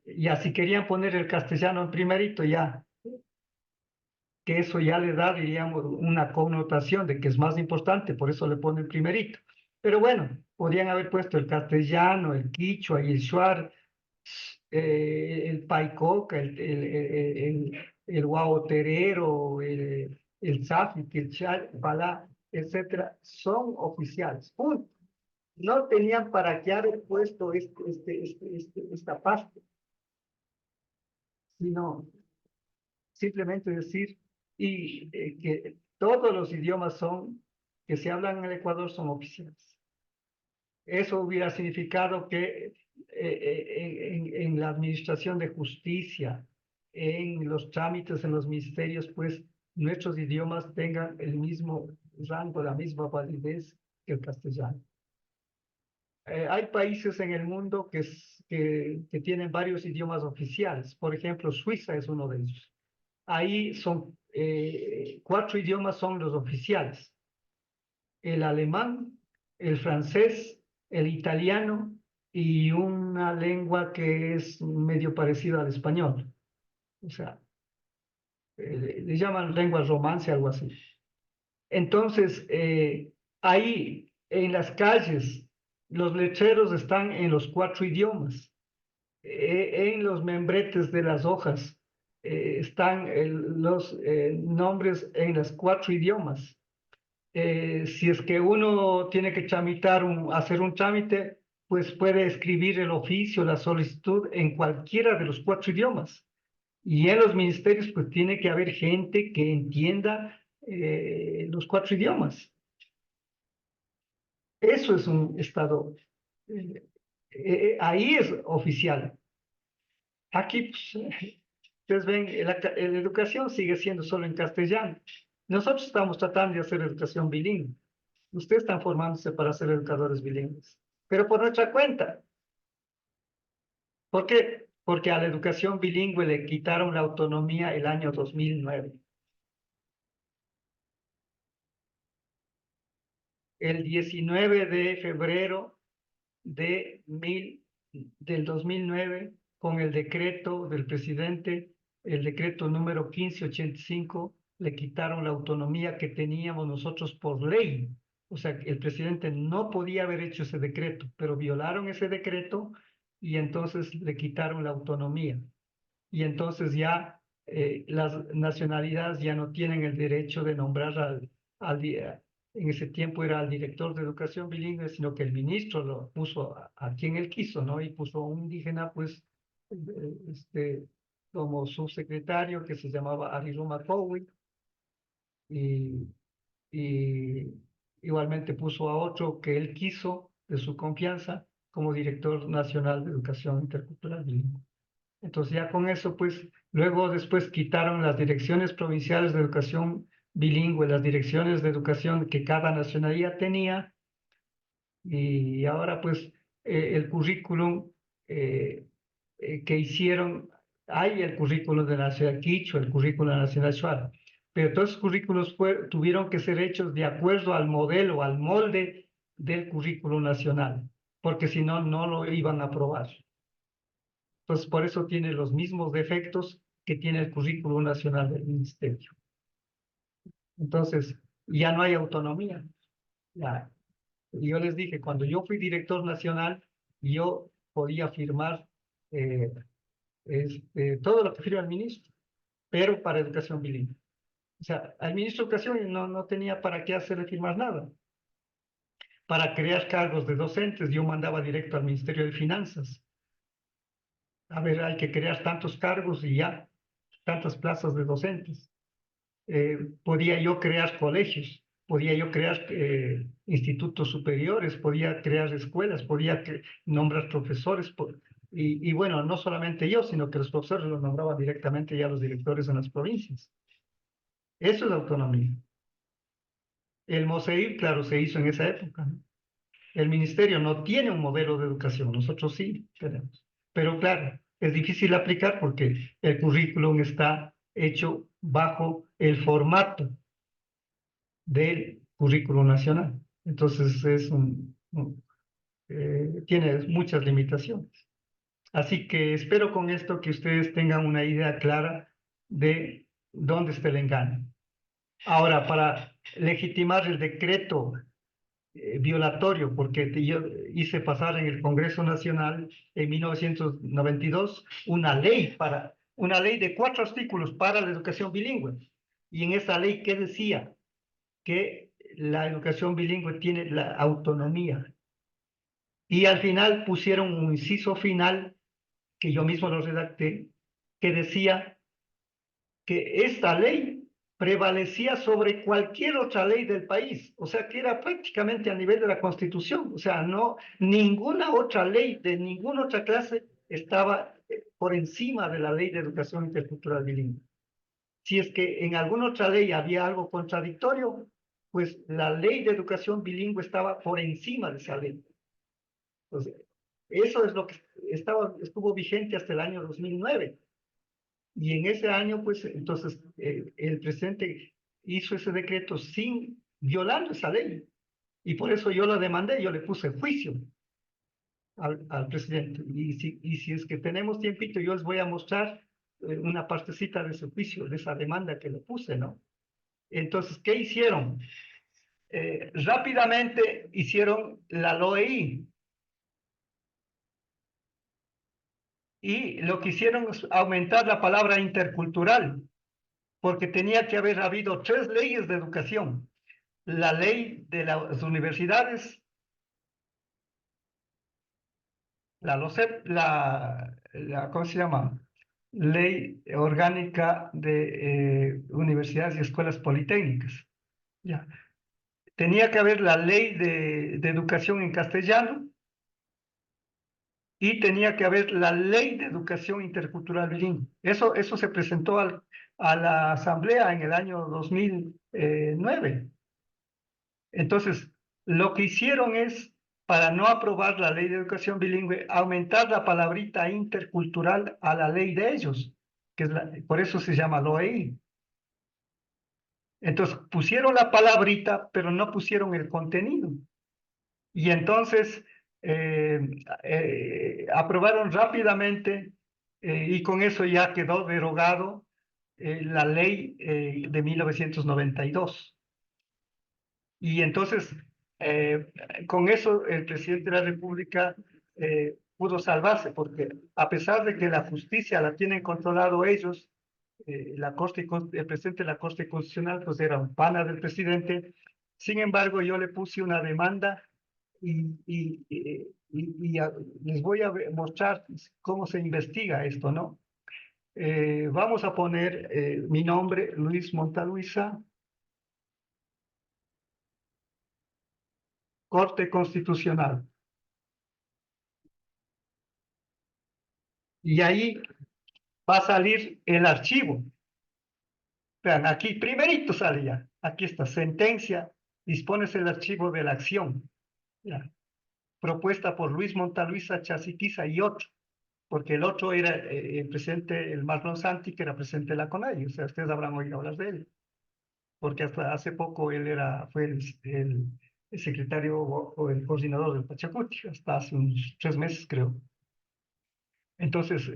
Ya si querían poner el castellano en primerito, ya. Que eso ya le da, diríamos, una connotación de que es más importante, por eso le ponen primerito. Pero bueno, podrían haber puesto el castellano, el quichua y el shuar el paicoca, el guauterero, el zafit, el chalpalá, etcétera, son oficiales. Punto. No tenían para qué haber puesto esta parte, sino simplemente decir que todos los idiomas que se hablan en el Ecuador son oficiales. Eso hubiera significado que en la administración de justicia, en los trámites, en los ministerios, pues nuestros idiomas tengan el mismo rango, la misma validez que el castellano. Hay países en el mundo que tienen varios idiomas oficiales. Por ejemplo, Suiza es uno de ellos. Ahí son 4 idiomas son los oficiales: el alemán, el francés, el italiano y una lengua que es medio parecida al español. O sea, le llaman lengua romance, algo así. Entonces, ahí en las calles, los letreros están en los 4 idiomas. En los membretes de las hojas están los nombres en los 4 idiomas. Si es que uno tiene que hacer un trámite, pues puede escribir el oficio, la solicitud en cualquiera de los 4 idiomas. Y en los ministerios, pues tiene que haber gente que entienda los 4 idiomas. Eso es un estado, ahí es oficial. Aquí, pues, ustedes ven, la educación sigue siendo solo en castellano. Nosotros estamos tratando de hacer educación bilingüe. Ustedes están formándose para ser educadores bilingües, pero por nuestra cuenta. ¿Por qué? Porque a la educación bilingüe le quitaron la autonomía el año 2009. El 19 de febrero del 2009, con el decreto del presidente, el decreto número 1585, le quitaron la autonomía que teníamos nosotros por ley. O sea, el presidente no podía haber hecho ese decreto, pero violaron ese decreto y entonces le quitaron la autonomía. Y entonces ya las nacionalidades ya no tienen el derecho de nombrar en ese tiempo era al director de educación bilingüe, sino que el ministro lo puso a quien él quiso, ¿no? Y puso a un indígena, pues, como subsecretario, que se llamaba Ariruma Cowi, y igualmente puso a otro que él quiso, de su confianza, como director nacional de educación intercultural bilingüe. Entonces ya con eso, pues, luego después quitaron las direcciones provinciales de educación bilingüe, las direcciones de educación que cada nacionalidad tenía, y ahora pues el currículum que hicieron, hay el currículum de la nacionalidad quichua, el currículum de la nacionalidad shuar, pero todos esos currículos tuvieron que ser hechos de acuerdo al modelo, al molde del currículum nacional, porque si no, no lo iban a aprobar. Entonces, por eso tiene los mismos defectos que tiene el currículo nacional del ministerio. Entonces, ya no hay autonomía. Ya. Yo les dije, cuando yo fui director nacional, yo podía firmar todo lo que firma el ministro, pero para educación bilingüe. O sea, al ministro de Educación no tenía para qué hacerle firmar nada. Para crear cargos de docentes, yo mandaba directo al Ministerio de Finanzas. A ver, hay que crear tantos cargos y ya, tantas plazas de docentes. Podía yo crear colegios, podía yo crear institutos superiores, podía crear escuelas, podía nombrar profesores. Y bueno, no solamente yo, sino que los profesores los nombraban directamente ya los directores en las provincias. Eso es la autonomía. El MOSEIB, claro, se hizo en esa época, ¿no? El ministerio no tiene un modelo de educación, nosotros sí tenemos. Pero claro, es difícil aplicar porque el currículum está hecho bajo el formato del currículum nacional. Entonces tiene muchas limitaciones. Así que espero con esto que ustedes tengan una idea clara de dónde está el engaño. Ahora, para legitimar el decreto violatorio, porque yo hice pasar en el Congreso Nacional en 1992 una ley de 4 artículos para la educación bilingüe. Y en esa ley, ¿qué decía? Que la educación bilingüe tiene la autonomía. Y al final pusieron un inciso final, que yo mismo lo redacté, que decía que esta ley prevalecía sobre cualquier otra ley del país, o sea que era prácticamente a nivel de la Constitución, o sea, no, ninguna otra ley de ninguna otra clase estaba por encima de la ley de educación intercultural bilingüe. Si es que en alguna otra ley había algo contradictorio, pues la ley de educación bilingüe estaba por encima de esa ley. Entonces, eso es lo que estuvo vigente hasta el año 2009. Y en ese año, pues, entonces, el presidente hizo ese decreto violando esa ley. Y por eso yo lo demandé, yo le puse juicio al presidente. Y si es que tenemos tiempito, yo les voy a mostrar una partecita de ese juicio, de esa demanda que le puse, ¿no? Entonces, ¿qué hicieron? Rápidamente hicieron la LOEI. Y lo que hicieron es aumentar la palabra intercultural, porque tenía que haber habido 3 leyes de educación. La ley de las universidades, la LOCEP, ¿cómo se llama? Ley orgánica de universidades y escuelas politécnicas. Ya. Tenía que haber la ley de educación en castellano y tenía que haber la ley de educación intercultural bilingüe. Eso se presentó a la asamblea en el año 2009. Entonces, lo que hicieron es, para no aprobar la ley de educación bilingüe, aumentar la palabrita intercultural a la ley de ellos, por eso se llama LOEI. Entonces, pusieron la palabrita, pero no pusieron el contenido. Y entonces, aprobaron rápidamente, y con eso ya quedó derogado la ley de 1992. Y entonces, con eso el presidente de la República pudo salvarse, porque a pesar de que la justicia la tienen controlado ellos, el presidente de la Corte Constitucional pues era un pana del presidente. Sin embargo, yo le puse una demanda y les voy a mostrar cómo se investiga esto, ¿no? Vamos a poner mi nombre, Luis Montaluisa, Corte Constitucional. Y ahí va a salir el archivo. Vean, aquí primerito salía. Aquí está, sentencia, dispones el archivo de la acción. Ya. Propuesta por Luis Montaluisa Chasiquiza y otro, porque el otro era el presidente, el Marlon Santi, que era presidente de la CONADI. O sea, ustedes habrán oído hablar de él, porque hasta hace poco él fue el secretario o el coordinador del Pachacuti, hasta hace unos 3 meses, creo. Entonces,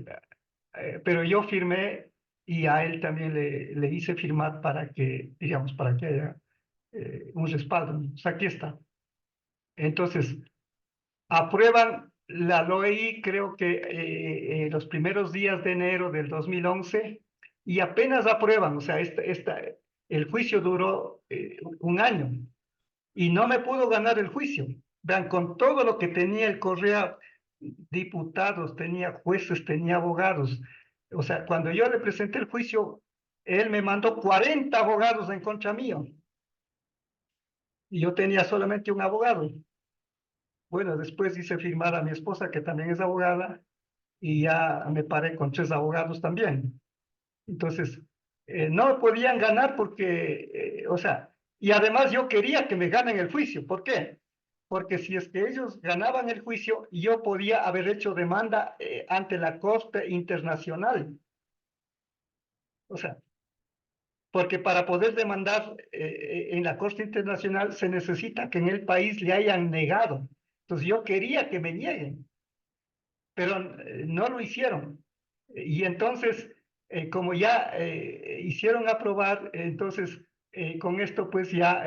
pero yo firmé y a él también le hice firmar para que, digamos, para que haya un respaldo. O sea, aquí está. Entonces, aprueban la LOEI, creo que los primeros días de enero del 2011, y apenas aprueban, o sea, el juicio duró 1 año, y no me pudo ganar el juicio. Vean, con todo lo que tenía el Correa, diputados, tenía jueces, tenía abogados. O sea, cuando yo le presenté el juicio, él me mandó 40 abogados en contra mío. Y yo tenía solamente un abogado. Bueno, después hice firmar a mi esposa, que también es abogada, y ya me paré con 3 abogados también. Entonces, no podían ganar porque, o sea, y además yo quería que me ganen el juicio. ¿Por qué? Porque si es que ellos ganaban el juicio, yo podía haber hecho demanda ante la Corte Internacional. O sea, porque para poder demandar en la Corte Internacional se necesita que en el país le hayan negado. Entonces yo quería que me nieguen, pero no lo hicieron. Y entonces, como ya hicieron aprobar, entonces con esto pues ya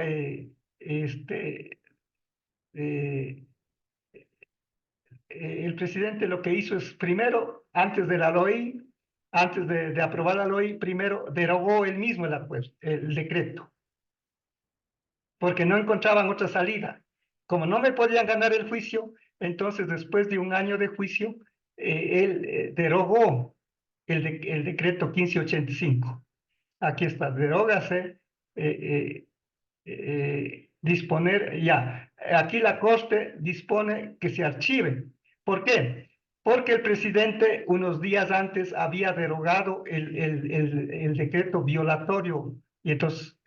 el presidente lo que hizo es primero, antes de la LOI, antes de aprobar la LOI, primero derogó él mismo el decreto, porque no encontraban otra salida. Como no me podían ganar el juicio, entonces después de un año de juicio, él derogó el decreto 1585. Aquí está, derógase, disponer, ya, aquí la Corte dispone que se archive. ¿Por qué? Porque el presidente unos días antes había derogado el decreto violatorio y entonces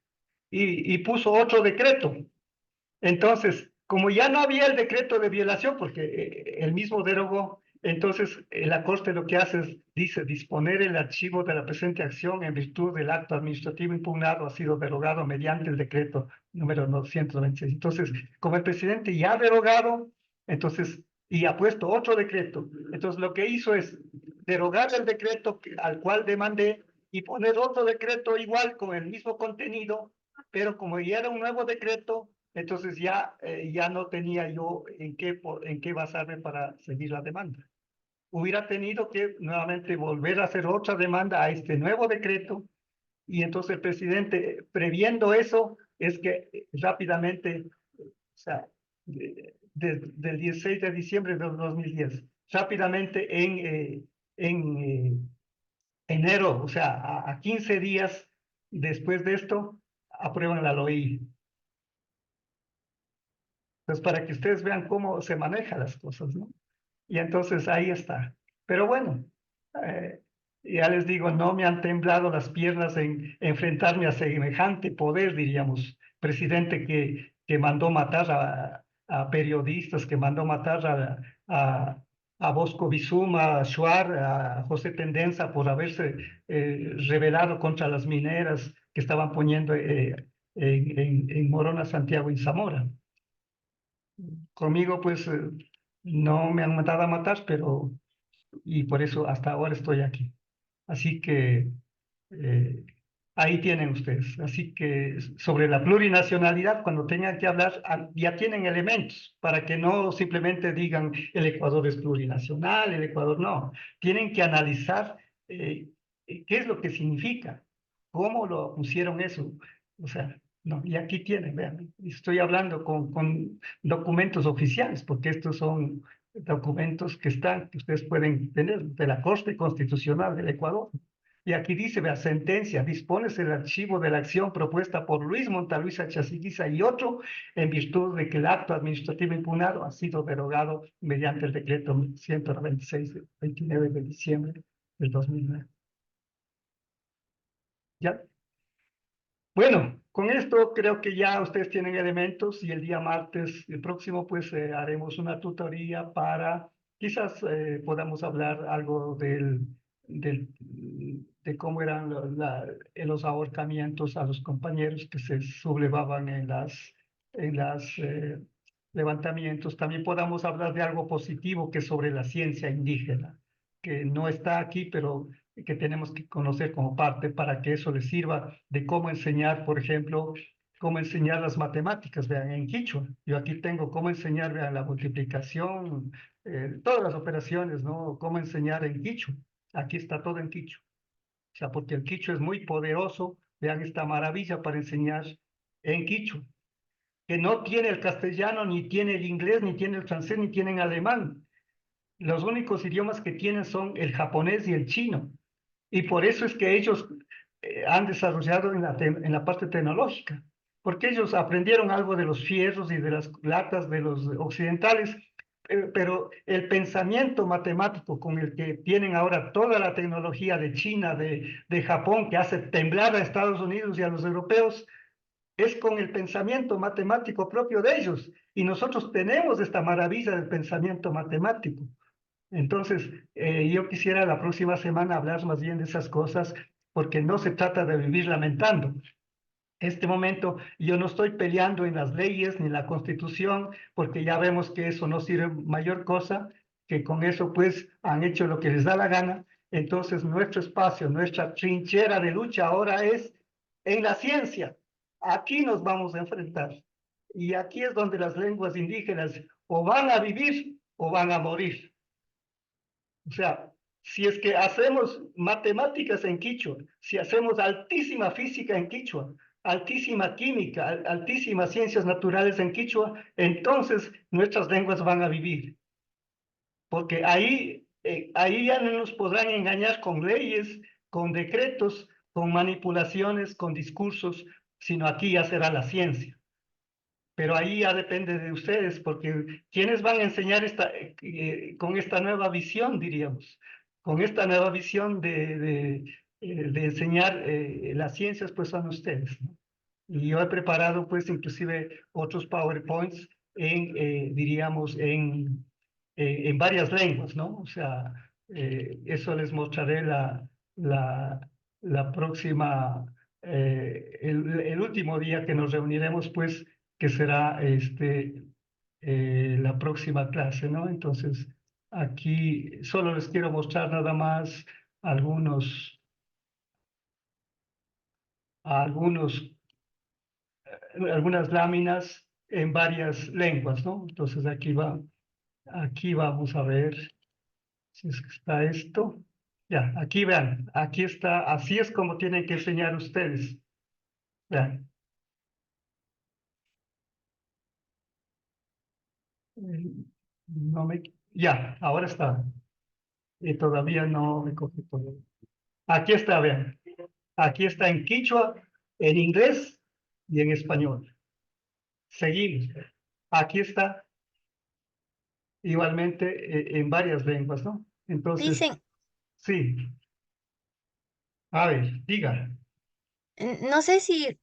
y puso otro decreto. Entonces, como ya no había el decreto de violación, porque el mismo derogó, entonces la Corte lo que hace es, dice, disponer el archivo de la presente acción en virtud del acto administrativo impugnado ha sido derogado mediante el decreto número 926. Entonces, como el presidente ya ha derogado, entonces, y ha puesto otro decreto, entonces lo que hizo es derogar el decreto al cual demandé y poner otro decreto igual con el mismo contenido, pero como ya era un nuevo decreto, entonces ya no tenía yo en qué basarme para seguir la demanda. Hubiera tenido que nuevamente volver a hacer otra demanda a este nuevo decreto y entonces el presidente, previendo eso, es que rápidamente, o sea, del 16 de diciembre de 2010, rápidamente en enero, o sea, a 15 días después de esto, aprueban la LOI. Entonces, para que ustedes vean cómo se manejan las cosas, ¿no? Y entonces ahí está. Pero bueno, ya les digo, no me han temblado las piernas en enfrentarme a semejante poder, diríamos, presidente que mandó matar a periodistas, que mandó matar a Bosco Bizuma, a Shuar, a José Tendenza por haberse rebelado contra las mineras que estaban poniendo en Morona, Santiago y Zamora. Conmigo, pues, no me han mandado a matar, pero, y por eso hasta ahora estoy aquí. Así que eh, ahí tienen ustedes. Así que sobre la plurinacionalidad, cuando tengan que hablar, ya tienen elementos para que no simplemente digan el Ecuador es plurinacional, el Ecuador no. Tienen que analizar qué es lo que significa, cómo lo pusieron eso. O sea, no, y aquí tienen, vean, estoy hablando con documentos oficiales, porque estos son documentos que están, que ustedes pueden tener de la Corte Constitucional del Ecuador. Y aquí dice, vea, sentencia, dispones el archivo de la acción propuesta por Luis Montaluisa Chasiguiza y otro, en virtud de que el acto administrativo impugnado ha sido derogado mediante el decreto 196 del 29 de diciembre del 2009. ¿Ya? Bueno, con esto creo que ya ustedes tienen elementos y el día martes, el próximo, pues haremos una tutoría para, quizás podamos hablar algo de cómo eran los ahorcamientos a los compañeros que se sublevaban en las levantamientos. También podamos hablar de algo positivo que es sobre la ciencia indígena, que no está aquí, pero que tenemos que conocer como parte para que eso les sirva de cómo enseñar, por ejemplo, cómo enseñar las matemáticas, vean, en quichua. Yo aquí tengo cómo enseñar, vean, la multiplicación, todas las operaciones, ¿no? Cómo enseñar en quichua. Aquí está todo en quichua. O sea, porque el quichua es muy poderoso, vean esta maravilla para enseñar en quichua, que no tiene el castellano, ni tiene el inglés, ni tiene el francés, ni tiene el alemán. Los únicos idiomas que tienen son el japonés y el chino. Y por eso es que ellos han desarrollado en la parte tecnológica, porque ellos aprendieron algo de los fierros y de las latas de los occidentales, pero el pensamiento matemático con el que tienen ahora toda la tecnología de China, de Japón, que hace temblar a Estados Unidos y a los europeos, es con el pensamiento matemático propio de ellos. Y nosotros tenemos esta maravilla del pensamiento matemático. Entonces, yo quisiera la próxima semana hablar más bien de esas cosas, porque no se trata de vivir lamentando. Este momento yo no estoy peleando en las leyes ni en la Constitución, porque ya vemos que eso no sirve mayor cosa, que con eso pues han hecho lo que les da la gana. Entonces, nuestro espacio, nuestra trinchera de lucha ahora es en la ciencia. Aquí nos vamos a enfrentar. Y aquí es donde las lenguas indígenas o van a vivir o van a morir. O sea, si es que hacemos matemáticas en quichua, si hacemos altísima física en quichua, altísima química, altísimas ciencias naturales en quichua, entonces nuestras lenguas van a vivir. Porque ahí ya no nos podrán engañar con leyes, con decretos, con manipulaciones, con discursos, sino aquí ya será la ciencia. Pero ahí ya depende de ustedes, porque ¿quiénes van a enseñar con esta nueva visión, diríamos? Con esta nueva visión de enseñar las ciencias, pues son ustedes, ¿no? Y yo he preparado, pues, inclusive otros PowerPoints diríamos, en varias lenguas, ¿no? O sea, eso les mostraré la, la próxima, el último día que nos reuniremos, pues, que será la próxima clase, ¿no? Entonces, aquí solo les quiero mostrar nada más algunos, algunos algunas láminas en varias lenguas, ¿no? Entonces aquí vamos a ver si es que está esto. Ya, aquí vean, aquí está, así es como tienen que enseñar ustedes. Vean. No me, ya, ahora está. Y todavía no me coge todo. Aquí está, vean. Aquí está en quichua, en inglés y en español. Seguimos. Aquí está igualmente en varias lenguas, ¿no? Entonces, Dicen, sí. A ver, diga. no sé si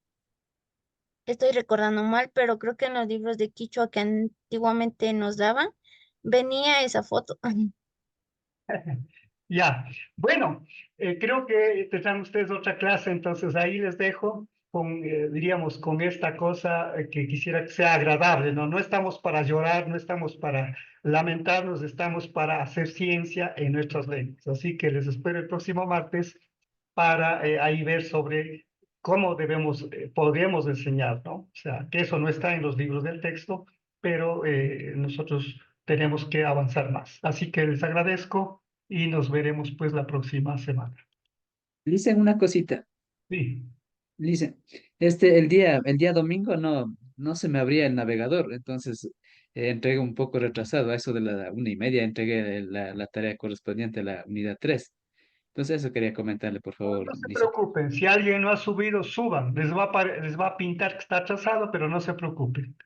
estoy recordando mal, pero creo que en los libros de Quichua que antiguamente nos daban, venía esa foto. Ya. Bueno, creo que tendrán ustedes otra clase, entonces ahí les dejo con, diríamos, con esta cosa que quisiera que sea agradable, ¿no? No estamos para llorar, no estamos para lamentarnos, estamos para hacer ciencia en nuestras lenguas. Así que les espero el próximo martes para ahí ver sobre cómo podríamos enseñar, ¿no? O sea, que eso no está en los libros del texto, pero nosotros tenemos que avanzar más. Así que les agradezco y nos veremos pues la próxima semana. Dicen una cosita. Sí, Dicen, el día domingo no se me abría el navegador, entonces entregué un poco retrasado, a eso de la 1:30 entregué la tarea correspondiente a la unidad 3. Entonces eso quería comentarle, por favor, no se Lisa. preocupen, si alguien no ha subido, suban. Les va a pintar que está atrasado, pero no se preocupen.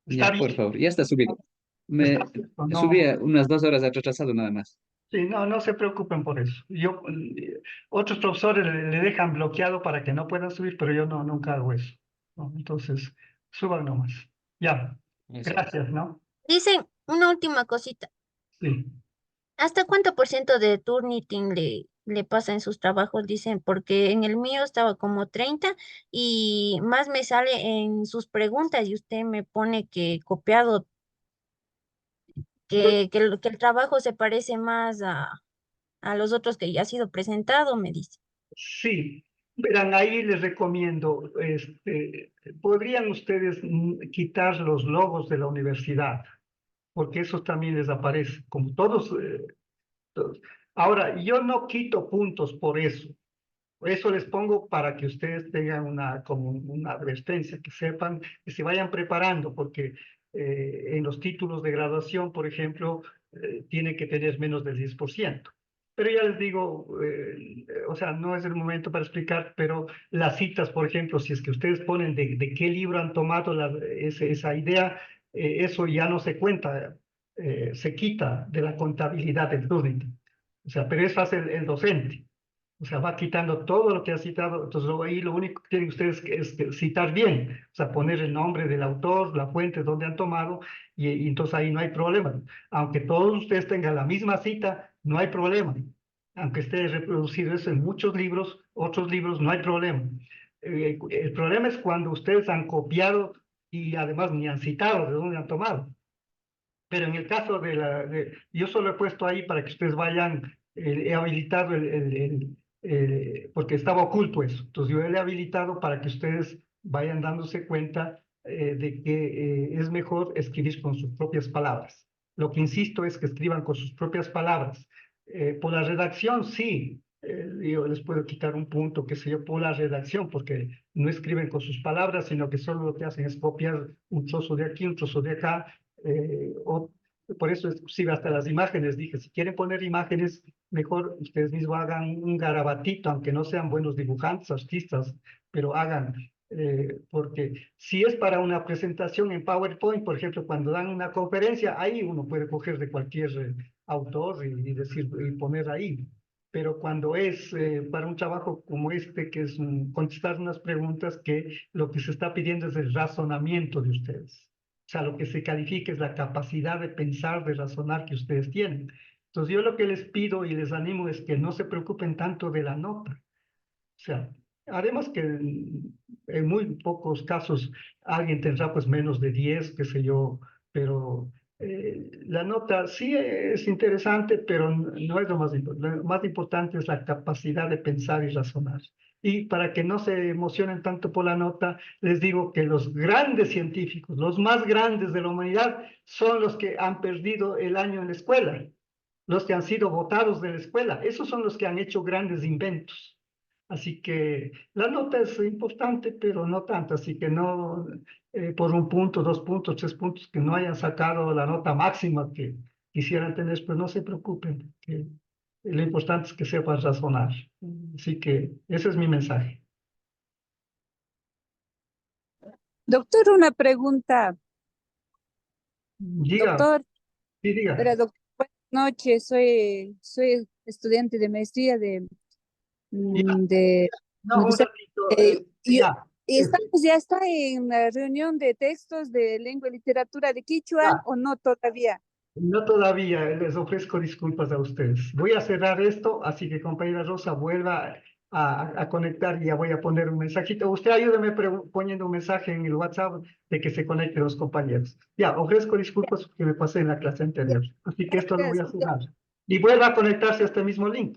Está Ya, por bien, favor, ya está subido. está Me cierto, no. subí unas 2 horas atrasado nada más. Sí, no, no se preocupen por eso. Otros profesores le dejan bloqueado para que no puedan subir, pero yo no, nunca hago eso, ¿no? Entonces, suban nomás. Ya, Eso es. gracias, ¿no? Dicen una última cosita. Sí. ¿Hasta cuánto por ciento de Turnitin le pasa en sus trabajos? Dicen, porque en el mío estaba como 30 y más me sale en sus preguntas y usted me pone que copiado, que el trabajo se parece más a los otros que ya ha sido presentado, me dice. Sí, verán, ahí les recomiendo, podrían ustedes quitar los logos de la universidad, porque eso también les aparece, como todos. Ahora, yo no quito puntos por eso. Eso les pongo para que ustedes tengan como una advertencia, que sepan, que se vayan preparando, porque en los títulos de graduación, por ejemplo, tienen que tener menos del 10%. Pero ya les digo, o sea, no es el momento para explicar, pero las citas, por ejemplo, si es que ustedes ponen de qué libro han tomado esa idea, eso ya no se cuenta, se quita de la contabilidad del Turnitin. O sea, pero eso hace el docente. O sea, va quitando todo lo que ha citado. Entonces, ahí lo único que tienen ustedes es que citar bien, o sea, poner el nombre del autor, la fuente donde han tomado, y entonces ahí no hay problema. Aunque todos ustedes tengan la misma cita, no hay problema. Aunque esté reproducido eso en muchos libros, otros libros, no hay problema. El problema es cuando ustedes han copiado y además ni han citado de dónde han tomado. Pero en el caso yo solo he puesto ahí para que ustedes vayan, he habilitado porque estaba oculto eso. Entonces yo le he habilitado para que ustedes vayan dándose cuenta de que es mejor escribir con sus propias palabras. Lo que insisto es que escriban con sus propias palabras. Por la redacción, sí, yo les puedo quitar un punto, qué sé yo, por la redacción, porque no escriben con sus palabras, sino que solo lo que hacen es copiar un trozo de aquí, un trozo de acá. Por eso, inclusive, hasta las imágenes, dije, si quieren poner imágenes, mejor ustedes mismos hagan un garabatito, aunque no sean buenos dibujantes, artistas, pero hagan. Porque si es para una presentación en PowerPoint, por ejemplo, cuando dan una conferencia, ahí uno puede coger de cualquier autor y decir, y poner ahí. Pero cuando es para un trabajo como este, que es contestar unas preguntas, que lo que se está pidiendo es el razonamiento de ustedes. O sea, lo que se califica es la capacidad de pensar, de razonar que ustedes tienen. Entonces, yo lo que les pido y les animo es que no se preocupen tanto de la nota. O sea, además que en muy pocos casos alguien tendrá pues menos de 10, qué sé yo, pero la nota sí es interesante, pero no es lo más importante. Lo más importante es la capacidad de pensar y razonar. Y para que no se emocionen tanto por la nota, les digo que los grandes científicos, los más grandes de la humanidad, son los que han perdido el año en la escuela, los que han sido votados de la escuela. Esos son los que han hecho grandes inventos. Así que la nota es importante, pero no tanto. Así que no por un punto, 2 puntos, 3 puntos, que no hayan sacado la nota máxima que quisieran tener, pues no se preocupen, que lo importante es que sepan razonar. Así que ese es mi mensaje. Doctor, una pregunta. Diga, Doctor, sí, diga. doctor, buenas noches. Soy estudiante de maestría de No, un Universidad. ratito. Y Ya, ya está en la reunión de textos de lengua y literatura de Quichua, ya. ¿o no todavía? No todavía, les ofrezco disculpas a ustedes. Voy a cerrar esto, así que compañera Rosa vuelva a conectar y ya voy a poner un mensajito. Usted ayúdeme poniendo un mensaje en el WhatsApp de que se conecten los compañeros. Ya, ofrezco disculpas porque me pasé en la clase anterior. Así que esto lo voy a Gracias. cerrar. Y vuelva a conectarse a este mismo link.